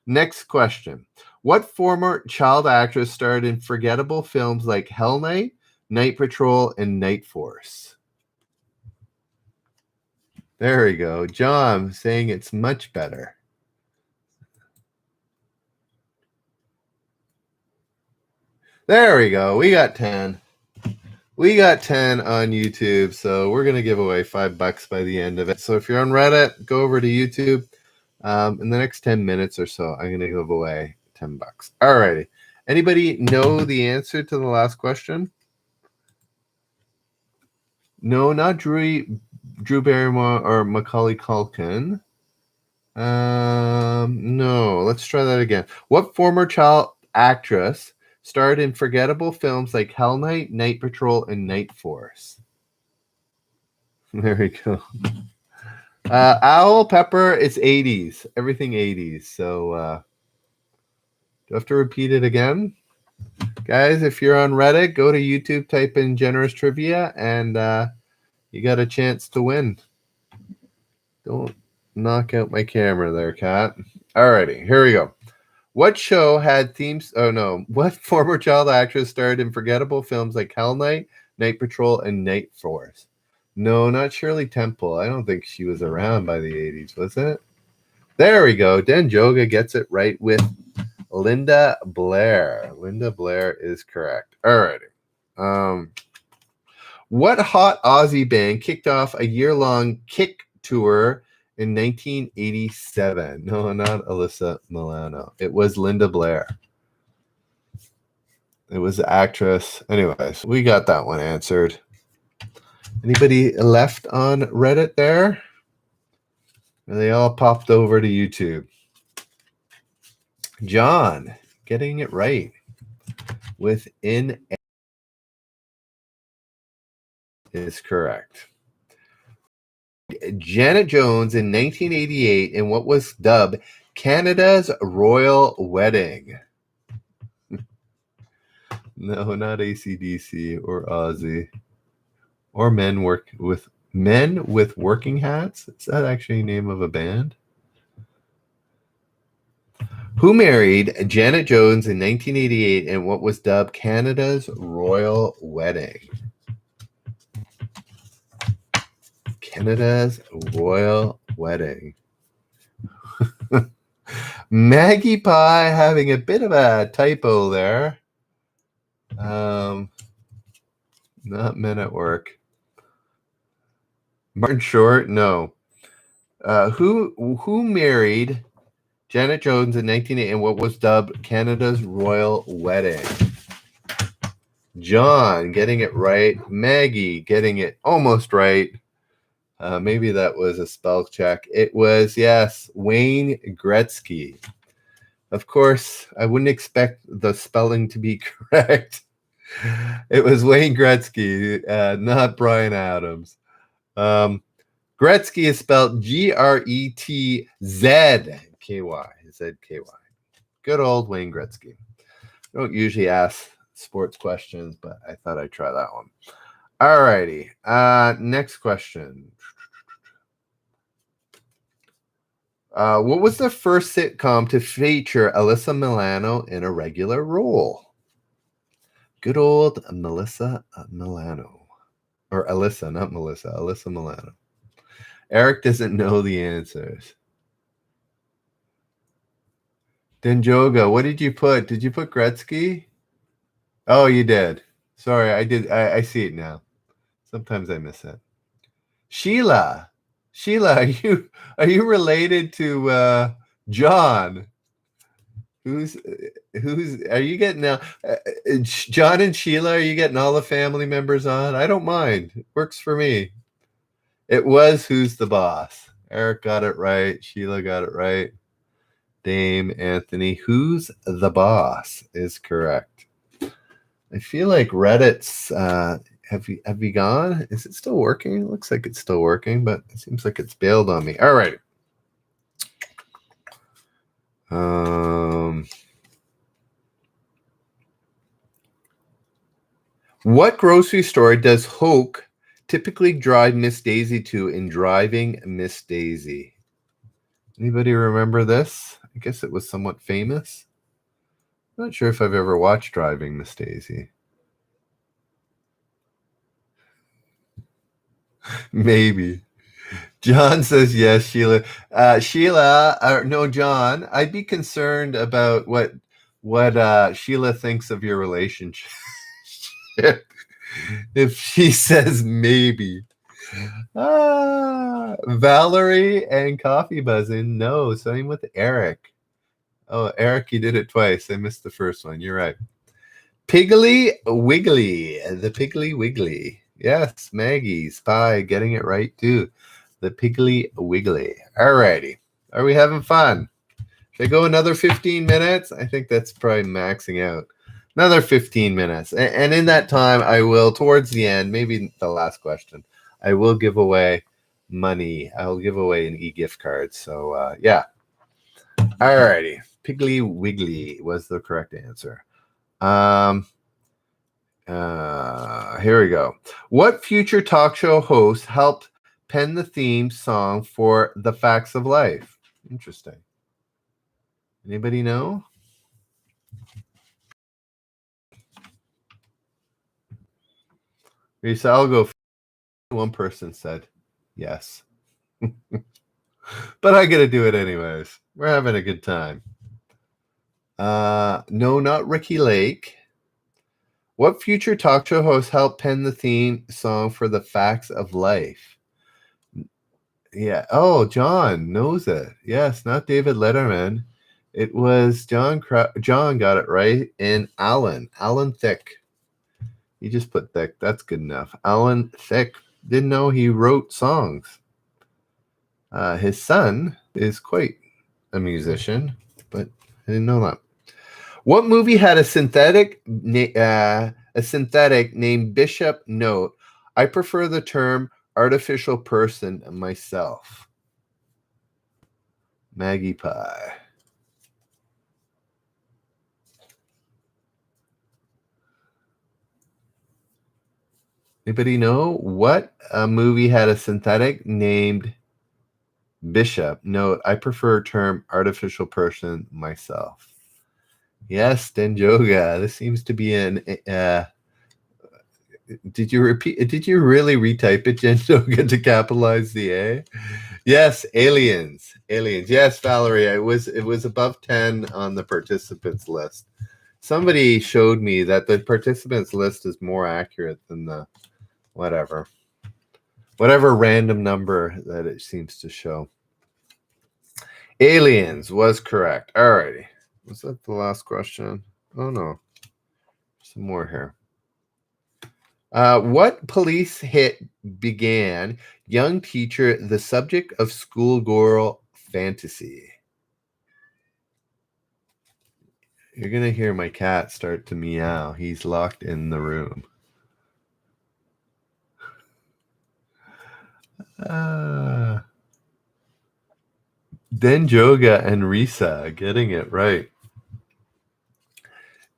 Next question. What former child actress starred in forgettable films like Hell Night, Night Patrol, and Night Force? There we go. John saying it's much better. There we go. We got 10. We got 10 on YouTube, so we're going to give away $5 by the end of it. So if you're on Reddit, go over to YouTube. In the next 10 minutes or so, I'm going to give away $10. All righty. Anybody know the answer to the last question? No, not Drew Barrymore or Macaulay Culkin. No, let's try that again. What former child actress starred in forgettable films like Hell Night, Night Patrol, and Night Force? There we go. Owl Pepper, it's 80s. Everything 80s. So do I have to repeat it again? Guys, if you're on Reddit, go to YouTube, type in Generous Trivia, and you got a chance to win. Don't knock out my camera there, Kat. Alrighty, here we go. What show had themes? Oh no. What former child actress starred in forgettable films like Hell Night, Night Patrol, and Night Force? No, not Shirley Temple. I don't think she was around by the 80s, was it? There we go. Den Joga gets it right with Linda Blair. Linda Blair is correct. Alrighty. What hot Aussie band kicked off a year-long Kick tour in 1987? No, not Alyssa Milano. It was Linda Blair. It was the actress. Anyways, we got that one answered. Anybody left on Reddit there? And they all popped over to YouTube. John, getting it right. Within is correct. Janet Jones in 1988 in what was dubbed Canada's Royal Wedding. No, not AC/DC or Ozzy. Or Men with Working Hats. Is that actually the name of a band? Who married Janet Jones in 1988 in what was dubbed Canada's Royal Wedding? Canada's Royal Wedding. Maggie Pie having a bit of a typo there. Not Men at Work. Martin Short, no. Who married Janet Jones in 1980 in what was dubbed Canada's Royal Wedding? John getting it right. Maggie getting it almost right. Maybe that was a spell check. It was, yes, Wayne Gretzky. Of course, I wouldn't expect the spelling to be correct. It was Wayne Gretzky, not Brian Adams. Gretzky is spelled Gretzky. ZKY. Good old Wayne Gretzky. I don't usually ask sports questions, but I thought I'd try that one. All righty. Next question. What was the first sitcom to feature Alyssa Milano in a regular role? Good old Melissa Milano. Or Alyssa, not Melissa. Alyssa Milano. Eric doesn't know the answers. Denjoga, what did you put? Did you put Gretzky? Oh, you did. Sorry, I did. I see it now. Sometimes I miss it. Sheila, are you related to John? Who's are you getting now? John and Sheila, are you getting all the family members on? I don't mind. It works for me. It was Who's the Boss. Eric got it right. Sheila got it right. Dame Anthony, Who's the Boss is correct. I feel like Reddit's have you gone? Is it still working? It looks like it's still working, but it seems like it's bailed on me. All right. What grocery store does Hoke typically drive Miss Daisy to in Driving Miss Daisy? Anybody remember this? I guess it was somewhat famous. I'm not sure if I've ever watched Driving Miss Daisy. Maybe. John says yes, Sheila. No, John, I'd be concerned about what Sheila thinks of your relationship. If she says maybe. Valerie and Coffee Buzzing. No, same with Eric. Oh, Eric, you did it twice. I missed the first one. You're right. Piggly Wiggly. The Piggly Wiggly. Yes, Maggie's pie. Getting it right, too. The Piggly Wiggly. All righty. Are we having fun? Should I go another 15 minutes? I think that's probably maxing out. Another 15 minutes. And in that time, I will, towards the end, maybe the last question, I will give away money. I'll give away an e-gift card. So, yeah. All righty. Piggly Wiggly was the correct answer. Here we go. What future talk show host helped pen the theme song for The Facts of Life? Interesting. Anybody know? Lisa, I'll go. One person said yes. But I got to do it anyways. We're having a good time. No, not Ricky Lake. What future talk show host helped pen the theme song for The Facts of Life? Yeah. Oh, John knows it. Yes, not David Letterman. It was John. John got it right. And Alan Thicke. You just put Thicke. That's good enough. Alan Thicke. Didn't know he wrote songs. His son is quite a musician, but I didn't know that. What movie had a synthetic named Bishop? Note, I prefer the term artificial person myself. Maggie Pie. Anybody know what movie had a synthetic named Bishop? Note, I prefer term artificial person myself. Yes, Denjoga. This seems to be an. Did you repeat? Did you really retype it, Denjoga, to capitalize the A? Yes, aliens. Yes, Valerie. It was above 10 on the participants list. Somebody showed me that the participants list is more accurate than the whatever random number that it seems to show. Aliens was correct. All righty. Was that the last question? Oh, no. Some more here. What police hit began young teacher the subject of schoolgirl fantasy? You're going to hear my cat start to meow. He's locked in the room. Denjoga and Risa getting it right.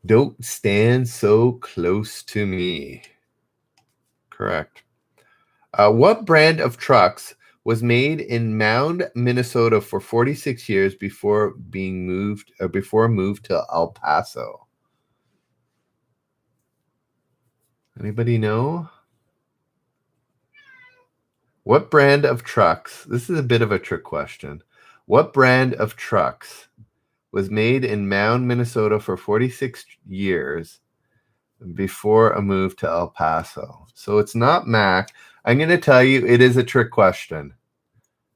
Don't stand so close to me. Correct. What brand of trucks was made in Mound, Minnesota for 46 years before moved to El Paso? Anybody know? What brand of trucks? This is a bit of a trick question. What brand of trucks was made in Mound, Minnesota for 46 years before a move to El Paso. So it's not Mac. I'm going to tell you, it is a trick question.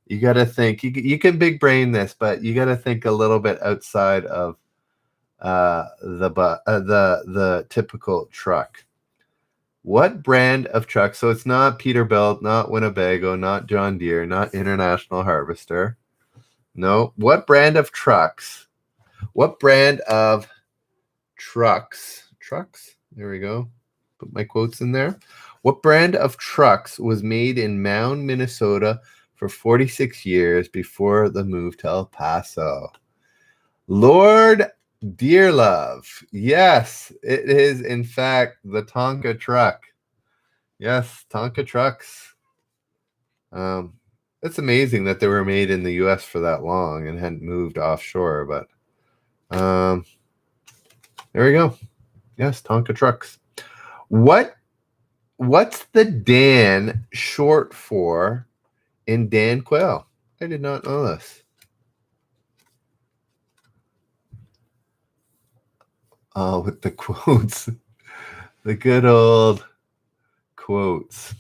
You got to think. You can big brain this, but you got to think a little bit outside of the typical truck. What brand of truck? So it's not Peterbilt, not Winnebago, not John Deere, not International Harvester. No. What brand of trucks? What brand of trucks? Trucks? There we go. Put my quotes in there. What brand of trucks was made in Mound, Minnesota for 46 years before the move to El Paso? Lord Dearlove. Yes, it is in fact the Tonka truck. Yes, Tonka trucks. It's amazing that they were made in the U.S. for that long and hadn't moved offshore, but there we go. Yes, Tonka trucks. What's the Dan short for in Dan Quayle? I did not know this. Oh, with the quotes. The good old quotes.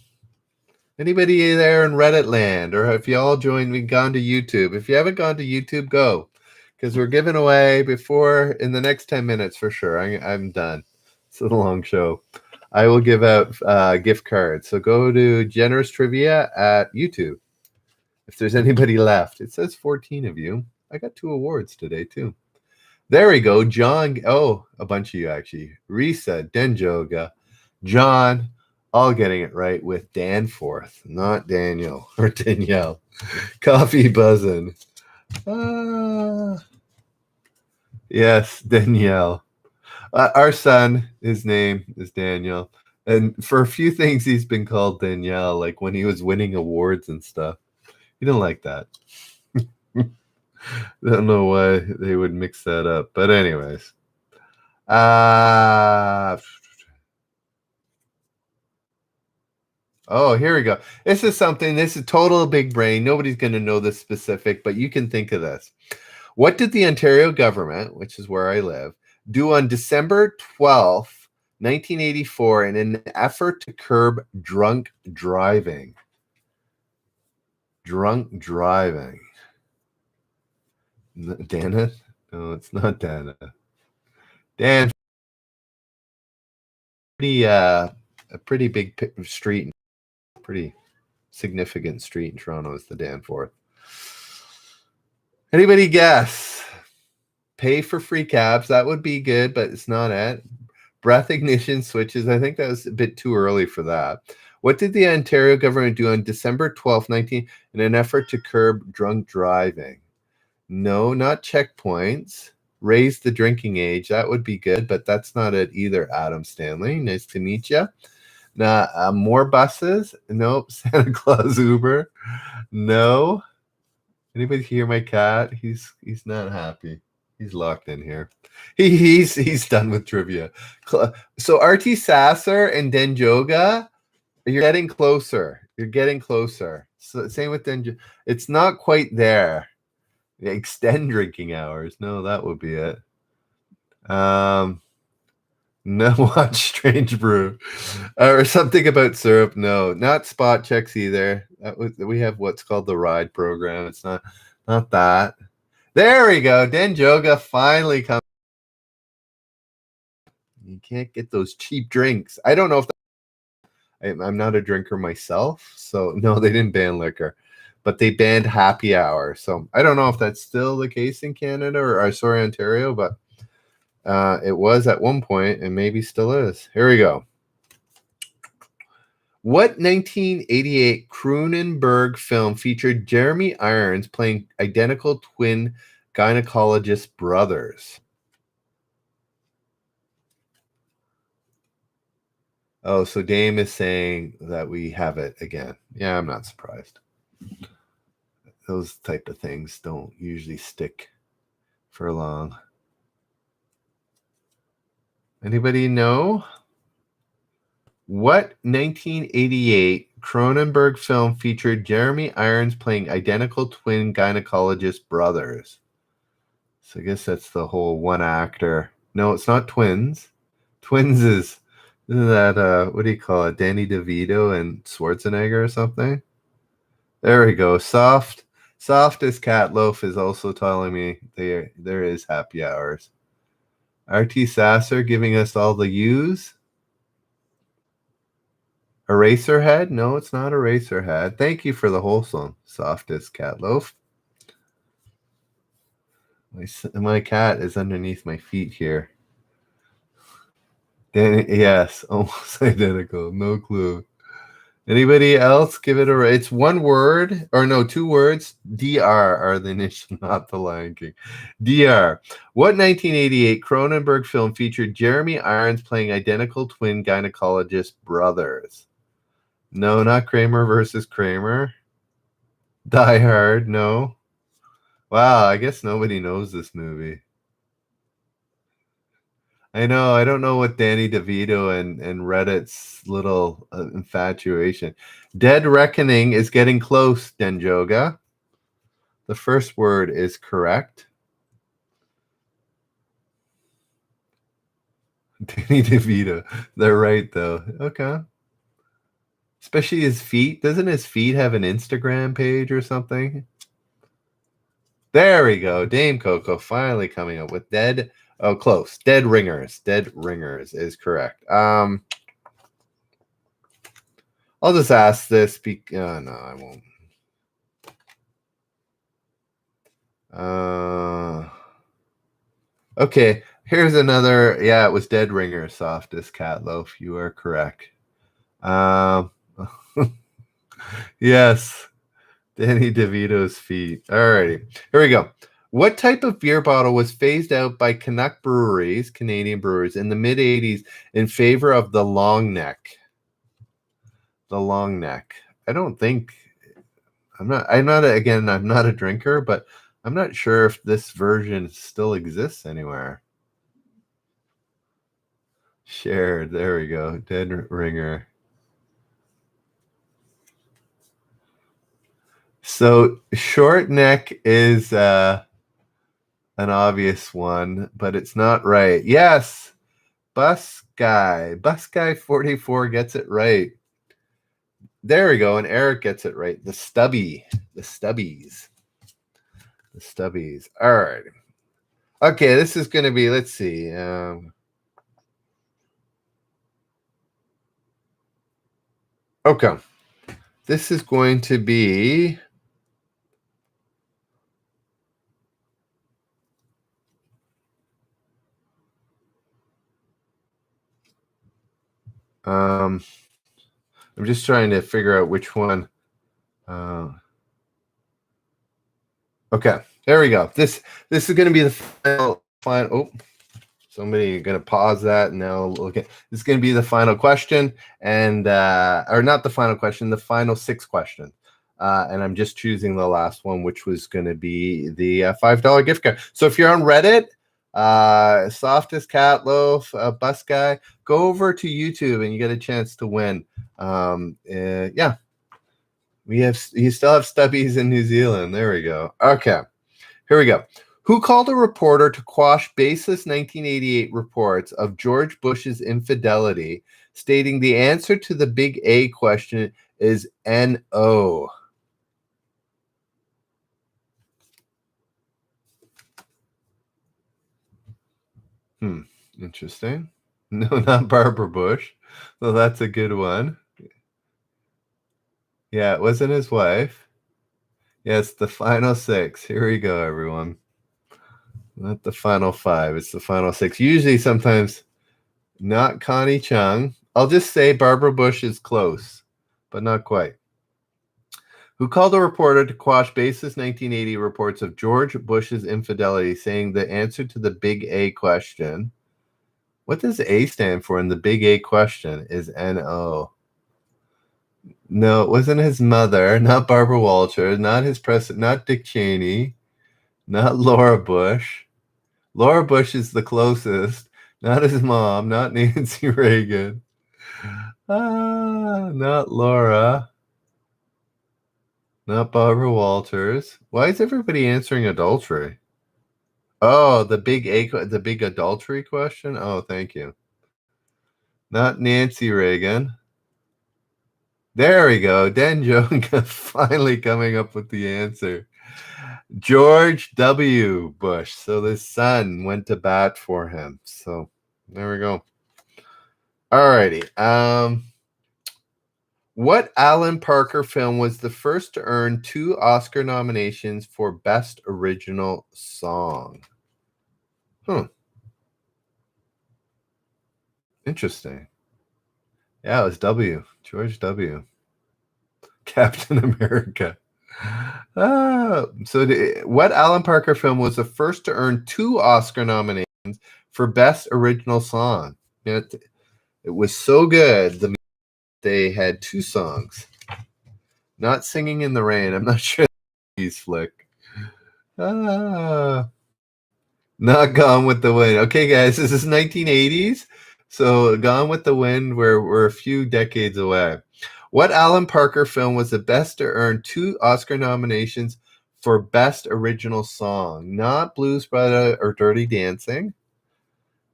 Anybody there in Reddit land, or if you all joined me, gone to YouTube? If you haven't gone to YouTube, go, because we're giving away in the next 10 minutes for sure. I'm done. It's a long show. I will give out gift cards. So go to Generous Trivia at YouTube. If there's anybody left, it says 14 of you. I got 2 awards today too. There we go. John. Oh, a bunch of you actually. Risa, Denjoga, John, all getting it right with Danforth, not Daniel or Danielle. Coffee buzzing. Yes, Danielle. Our son, his name is Daniel. And for a few things, he's been called Danielle, like when he was winning awards and stuff. He didn't like that. Don't know why they would mix that up. But anyways. Oh, here we go. This is total big brain. Nobody's going to know this specific, but you can think of this. What did the Ontario government, which is where I live, do on December 12th, 1984 in an effort to curb drunk driving? Drunk driving. Dana? No, it's not Dana. Dan. A pretty big street, pretty significant street in Toronto is the Danforth. Anybody guess? Pay for free cabs. That would be good, but it's not it. Breath ignition switches. I think that was a bit too early for that. What did the Ontario government do on December 12th, 19 in an effort to curb drunk driving? No, not checkpoints. Raise the drinking age. That would be good, but that's not it either, Adam Stanley. Nice to meet you. Now, more buses? Nope. Santa Claus Uber? No. Anybody hear my cat? He's not happy. He's locked in here. He's done with trivia. So RT Sasser and Denjoga, you're getting closer. You're getting closer. So same with Denjoga. It's not quite there. Extend drinking hours. No, that would be it. No, watch Strange Brew or something about syrup. No, not spot checks either. We have what's called the ride program. It's not that. There we go. Denjoga finally comes. You can't get those cheap drinks. I don't know if I'm not a drinker myself, so no, they didn't ban liquor. But they banned happy hour. So I don't know if that's still the case in Canada or Ontario, but it was at one point and maybe still is. Here we go. What 1988 Cronenberg film featured Jeremy Irons playing identical twin gynecologist brothers? Oh, so Dame is saying that we have it again. Yeah, I'm not surprised. Those type of things don't usually stick for long. Anybody know? What 1988 Cronenberg film featured Jeremy Irons playing identical twin gynecologist brothers? So I guess that's the whole one actor. No, it's not twins. Twins is Isn't that what do you call it? Danny DeVito and Schwarzenegger or something? There we go. Soft as cat loaf is also telling me there is happy hours. RT Sasser giving us all the U's. Eraserhead? No, it's not Eraserhead. Thank you for the wholesome. Soft as cat loaf. My cat is underneath my feet here. Danny, yes, almost identical. No clue. Anybody else give it a? It's one word, or no, two words. DR are the initial, not the Lion King. DR. What 1988 Cronenberg film featured Jeremy Irons playing identical twin gynecologist brothers? No, not Kramer versus Kramer. Die Hard. No. Wow, I guess nobody knows this movie. I know. I don't know what Danny DeVito and Reddit's little infatuation. Dead Reckoning is getting close, Denjoga. The first word is correct. Danny DeVito. They're right, though. Okay. Especially his feet. Doesn't his feet have an Instagram page or something? There we go. Dame Coco finally coming up with Dead. Oh, close. Dead Ringers. Dead Ringers is correct. I'll just ask this. No, I won't. Okay, here's another. Yeah, it was Dead Ringer, Softest Cat Loaf. You are correct. Yes, Danny DeVito's feet. Alrighty, here we go. What type of beer bottle was phased out by Canuck breweries, Canadian brewers, in the mid 80s in favor of the long neck? The long neck. I don't think I'm not a drinker, but I'm not sure if this version still exists anywhere. Shared. There we go. Dead Ringer. So short neck is an obvious one, but it's not right. Yes. Bus Guy 44 gets it right. There we go. And Eric gets it right. The Stubbies. All right. Okay, this is going to be, let's see. Okay. This is going to be I'm just trying to figure out which one. Okay, there we go. This is going to be the final. Oh, somebody going to pause that and now look at. This is going to be the final question, and or not the final question, the final 6 questions. And I'm just choosing the last one, which was going to be the $5 gift card. So if you're on Reddit, Softest Cat Loaf, Bus Guy, go over to YouTube and you get a chance to win. Yeah. You still have stubbies in New Zealand. There we go. Okay. Here we go. Who called a reporter to quash baseless 1988 reports of George Bush's infidelity, stating the answer to the big A question is NO? Interesting. No, not Barbara Bush. Well, that's a good one. Yeah, it wasn't his wife. Yes, the final 6. Here we go, everyone. Not the final 5. It's the final 6. Usually, sometimes, not Connie Chung. I'll just say Barbara Bush is close, but not quite. Who called a reporter to quash baseless 1980 reports of George Bush's infidelity, saying the answer to the big A question. What does A stand for in the big A question is NO. No, it wasn't his mother, not Barbara Walters, not his president, not Dick Cheney, not Laura Bush. Laura Bush is the closest, not his mom, not Nancy Reagan. Not Laura. Not Barbara Walters. Why is everybody answering adultery? Oh, the big adultery question? Oh, thank you. Not Nancy Reagan. There we go. Dan Jones finally coming up with the answer. George W. Bush. So the son went to bat for him. So there we go. Alrighty. What Alan Parker film was the first to earn 2 Oscar nominations for Best Original Song? Interesting. Yeah, it was W. George W. Captain America. What Alan Parker film was the first to earn 2 Oscar nominations for Best Original Song? It was so good. They had 2 songs. Not Singing in the Rain. I'm not sure he's flick. Not Gone with the Wind. Okay, guys, this is 1980s. So Gone with the Wind, we're a few decades away. What Alan Parker film was the best to earn 2 Oscar nominations for Best Original Song? Not Blues Brother or Dirty Dancing.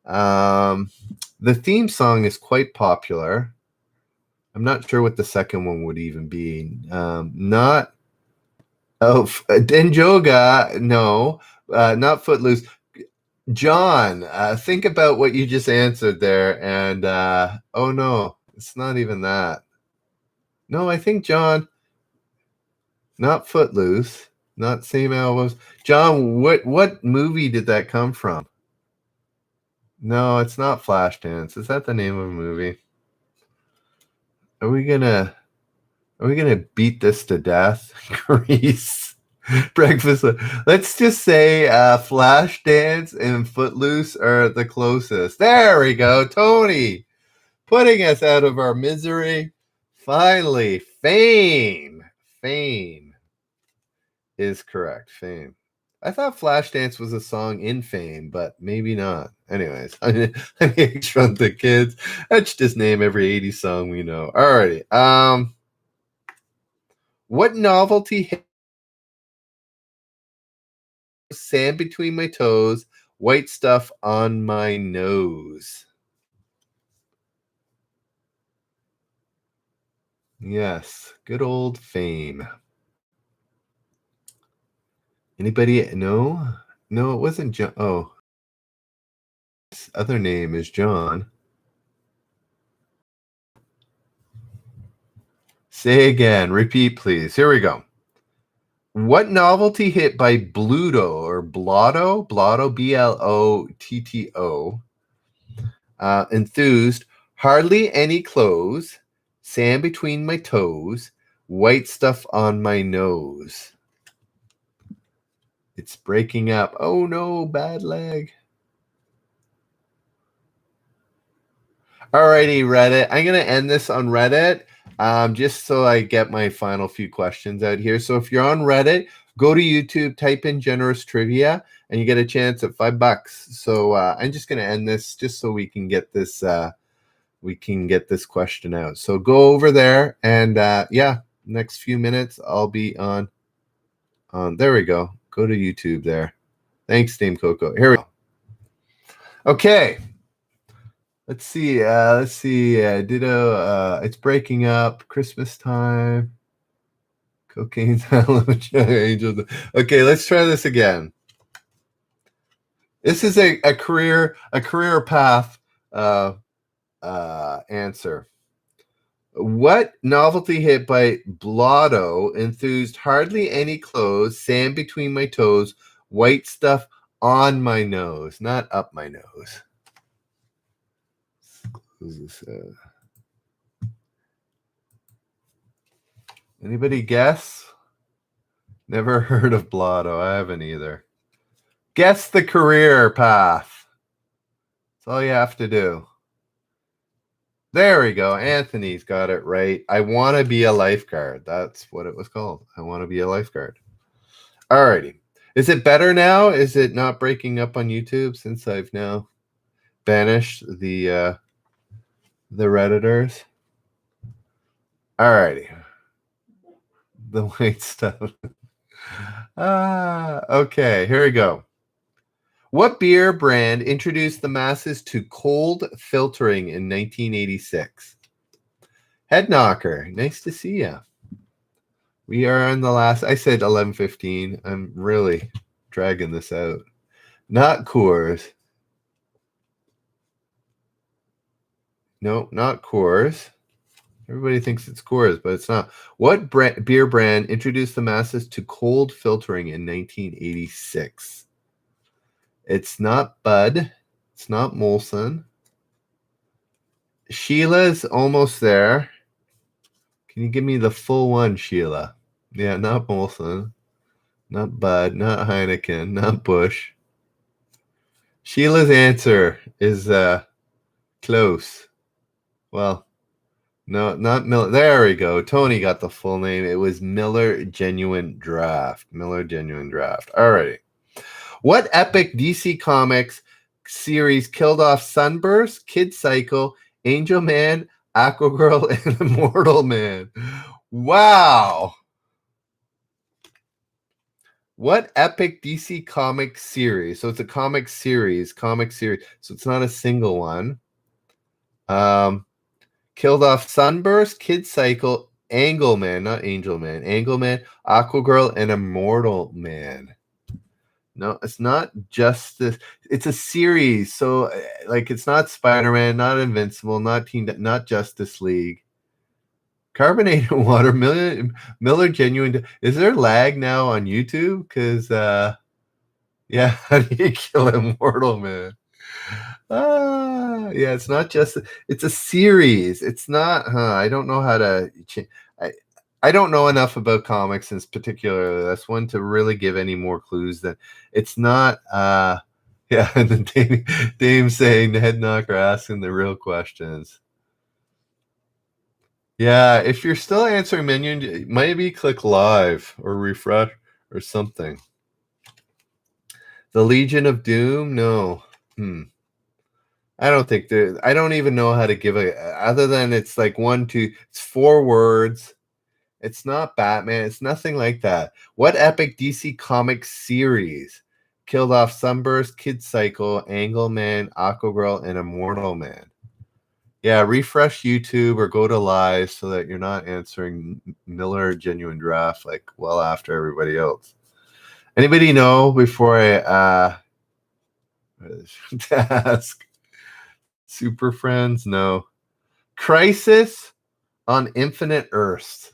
The theme song is quite popular. I'm not sure what the second one would even be. Denjoga, no. Not Footloose. John, think about what you just answered there, and oh no, it's not even that. No, I think John, not Footloose, not same albums. John, what movie did that come from? No, it's not Flashdance. Is that the name of a movie? Are we gonna beat this to death? Grease. Breakfast. Let's just say Flashdance and Footloose are the closest. There we go. Tony putting us out of our misery. Finally, Fame. Fame is correct. Fame. I thought Flashdance was a song in Fame, but maybe not. Anyways, I Shrunk the Kids. Let's just name every 80s song we know. Alrighty. What novelty hit Sand Between My Toes, White Stuff on My Nose? Yes, good old Fame. Anybody? No, it wasn't John. Oh, his other name is John. Say again. Repeat, please. Here we go. What novelty hit by Bluto or Blotto, Blotto, enthused, Hardly Any Clothes, Sand Between My Toes, White Stuff on My Nose? It's breaking up. Oh no, bad leg. Alrighty, Reddit. I'm going to end this on Reddit just so I get my final few questions out here. So if you're on Reddit, go to YouTube, type in Generous Trivia, and you get a chance at $5. So I'm just going to end this just so we can get this question out. So go over there, and yeah, next few minutes I'll be on. There we go. Go to YouTube there. Thanks, Dame Coco. Here we go. Okay. Let's see. Ditto. It's breaking up. Christmas time. Cocaine's angels. Okay, let's try this again. This is a career path answer. What novelty hit by Blotto enthused Hardly Any Clothes, Sand Between My Toes, White Stuff on My Nose, not up my nose? Anybody guess? Never heard of Blotto. I haven't either. Guess the career path. That's all you have to do. There we go. Anthony's got it right. I want to be a lifeguard. That's what it was called. I want to be a lifeguard. Alrighty. Is it better now? Is it not breaking up on YouTube since I've now banished the Redditors? Alrighty. The white stuff. Okay, here we go. What beer brand introduced the masses to cold filtering in 1986? Head Knocker, nice to see you. We are on the last. I said 11:15. I'm really dragging this out. Not Coors. No, not Coors. Everybody thinks it's Coors, but it's not. What beer brand introduced the masses to cold filtering in 1986? It's not Bud. It's not Molson. Sheila's almost there. Can you give me the full one, Sheila? Yeah, not Molson. Not Bud. Not Heineken. Not Busch. Sheila's answer is close. Well, no, not Miller. There we go. Tony got the full name. It was Miller Genuine Draft. Miller Genuine Draft. All righty. What epic DC Comics series killed off Sunburst, Kid Cycle, Angel Man, Aquagirl, and Immortal Man? Wow. What epic DC comic series? So it's a comic series. So it's not a single one. Killed off Sunburst, Kid Cycle, Angleman, not Angel Man, Angleman, Aquagirl, and Immortal Man. No, it's not just this. It's a series. So, like, it's not Spider-Man, not Invincible, not Justice League. Carbonated water, Miller Genuine. Is there lag now on YouTube? Because, yeah, how do you kill Immortal Man? Yeah, it's not just. It's a series. It's not. I don't know how to. I don't know enough about comics, in particular this one, to really give any more clues. That it's not. Yeah, and then Dame saying the Head Knocker asking the real questions. Yeah, if you're still answering menu, maybe click live or refresh or something. The Legion of Doom? No. I don't think I don't even know how to give it, other than it's like it's 4 words. It's not Batman. It's nothing like that. What epic DC Comics series killed off Sunburst, Kid Cycle, Angleman, Aquagirl, and Immortal Man? Yeah, refresh YouTube or go to live so that you're not answering Miller Genuine Draft like well after everybody else. Anybody know before I ask? Super Friends? No. Crisis on Infinite Earths.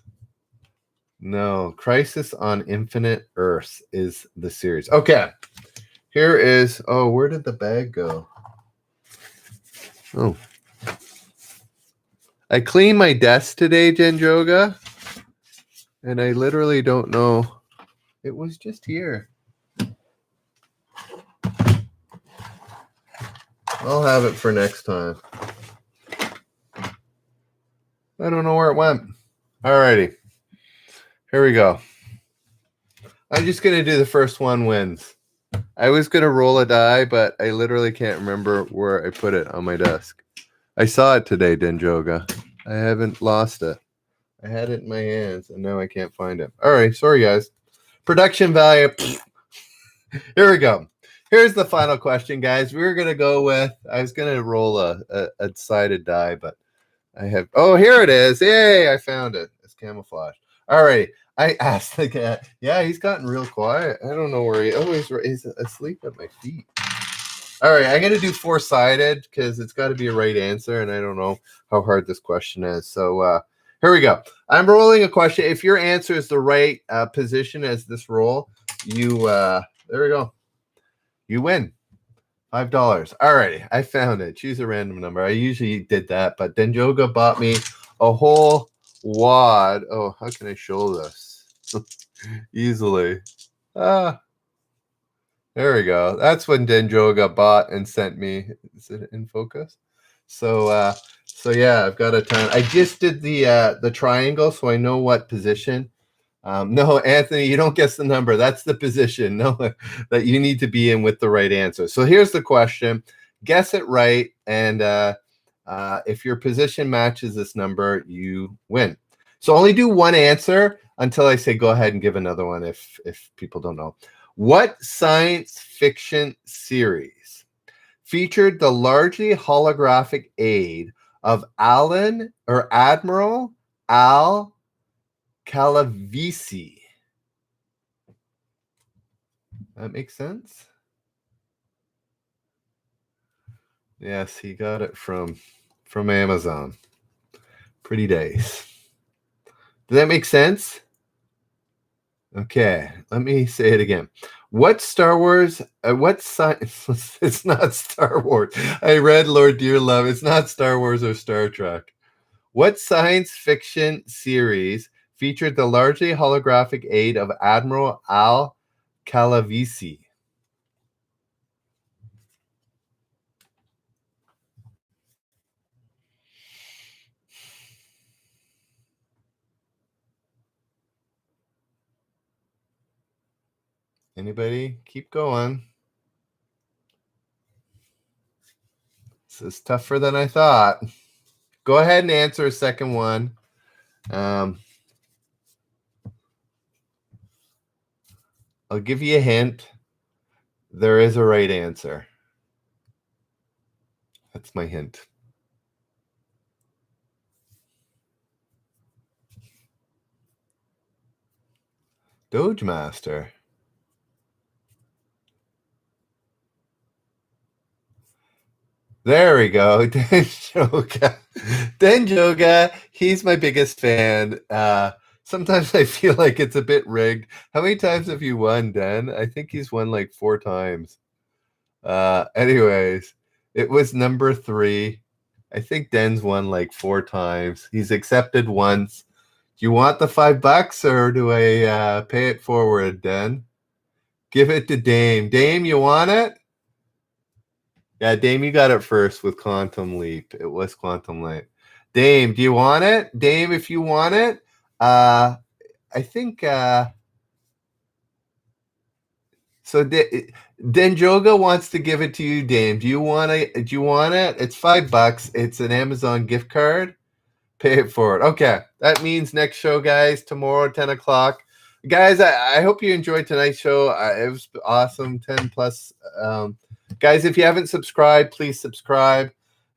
No. Crisis on Infinite Earths is the series. Okay. Here is. Oh, where did the bag go? Oh. I cleaned my desk today, Genjoga, and I literally don't know. It was just here. I'll have it for next time. I don't know where it went. Alrighty. Here we go. I'm just going to do the first one wins. I was going to roll a die, but I literally can't remember where I put it on my desk. I saw it today, Denjoga. I haven't lost it. I had it in my hands, and now I can't find it. All right. Sorry, guys. Production value. Here we go. Here's the final question, guys. We're going to go with, I was going to roll a sided die, but I have, oh, here it is. Yay, I found it. It's camouflage. All right. I asked the cat. Yeah, he's gotten real quiet. I don't know where he's asleep at my feet. All right, I'm going to do 4-sided because it's got to be a right answer, and I don't know how hard this question is. So here we go. I'm rolling a question. If your answer is the right position as this roll, you there we go. You win $5. All righty, I found it. Choose a random number. I usually did that, but Denjoga bought me a whole wad. Oh, how can I show this easily? There we go. That's when Denjoga bought and sent me. Is it in focus? So yeah, I've got a ton. I just did the triangle, so I know what position. No, Anthony, you don't guess the number. That's the position. No, that you need to be in with the right answer. So here's the question. Guess it right, and if your position matches this number, you win. So only do one answer until I say go ahead and give another one if people don't know. What science fiction series featured the largely holographic aid of Admiral Al Calavisi? That makes sense? Yes, he got it from Amazon. Pretty nice. Does that make sense? Okay, let me say it again. What Star Wars, what science, it's not Star Wars. I read Lord Dearlove. It's not Star Wars or Star Trek. What science fiction series featured the largely holographic aid of Admiral Al Calavisi? Anybody? Keep going. This is tougher than I thought. Go ahead and answer a second one. I'll give you a hint. There is a right answer. That's my hint. Doge Master. There we go. Denjoga. He's my biggest fan. Sometimes I feel like it's a bit rigged. How many times have you won, Den? I think he's won like 4 times. Anyways, it was number 3. I think Den's won like 4 times. He's accepted once. Do you want the $5 or do I pay it forward, Den? Give it to Dame. Dame, you want it? Yeah, Dame, you got it first with Quantum Leap. It was Quantum Leap. Dame, do you want it? Dame, if you want it, I think so. Denjoga wants to give it to you, Dame. Do you want it? Do you want it? It's $5. It's an Amazon gift card. Pay it forward. Okay, that means next show, guys. Tomorrow, 10 o'clock. Guys, I hope you enjoyed tonight's show. It was awesome. 10 plus. Guys, if you haven't subscribed, please subscribe.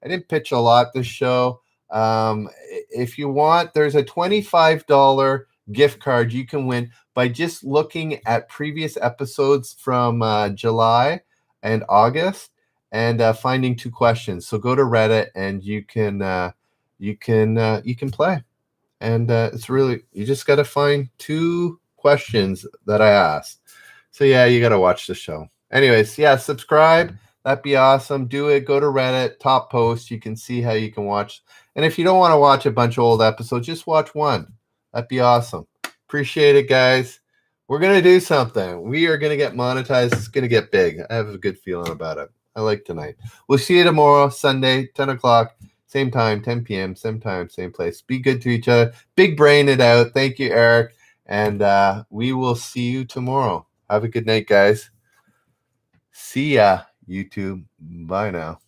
I didn't pitch a lot this show. If you want, there's a $25 gift card you can win by just looking at previous episodes from July and August and finding 2 questions. So go to Reddit and you can play. And it's really, you just got to find 2 questions that I asked. So yeah, you got to watch the show. Anyways, yeah, subscribe. That'd be awesome. Do it. Go to Reddit, top post. You can see how you can watch. And if you don't want to watch a bunch of old episodes, just watch one. That'd be awesome. Appreciate it, guys. We're going to do something. We are going to get monetized. It's going to get big. I have a good feeling about it. I like tonight. We'll see you tomorrow, Sunday, 10 o'clock. Same time, 10 p.m., same time, same place. Be good to each other. Big brain it out. Thank you, Eric. And we will see you tomorrow. Have a good night, guys. See ya, YouTube. Bye now.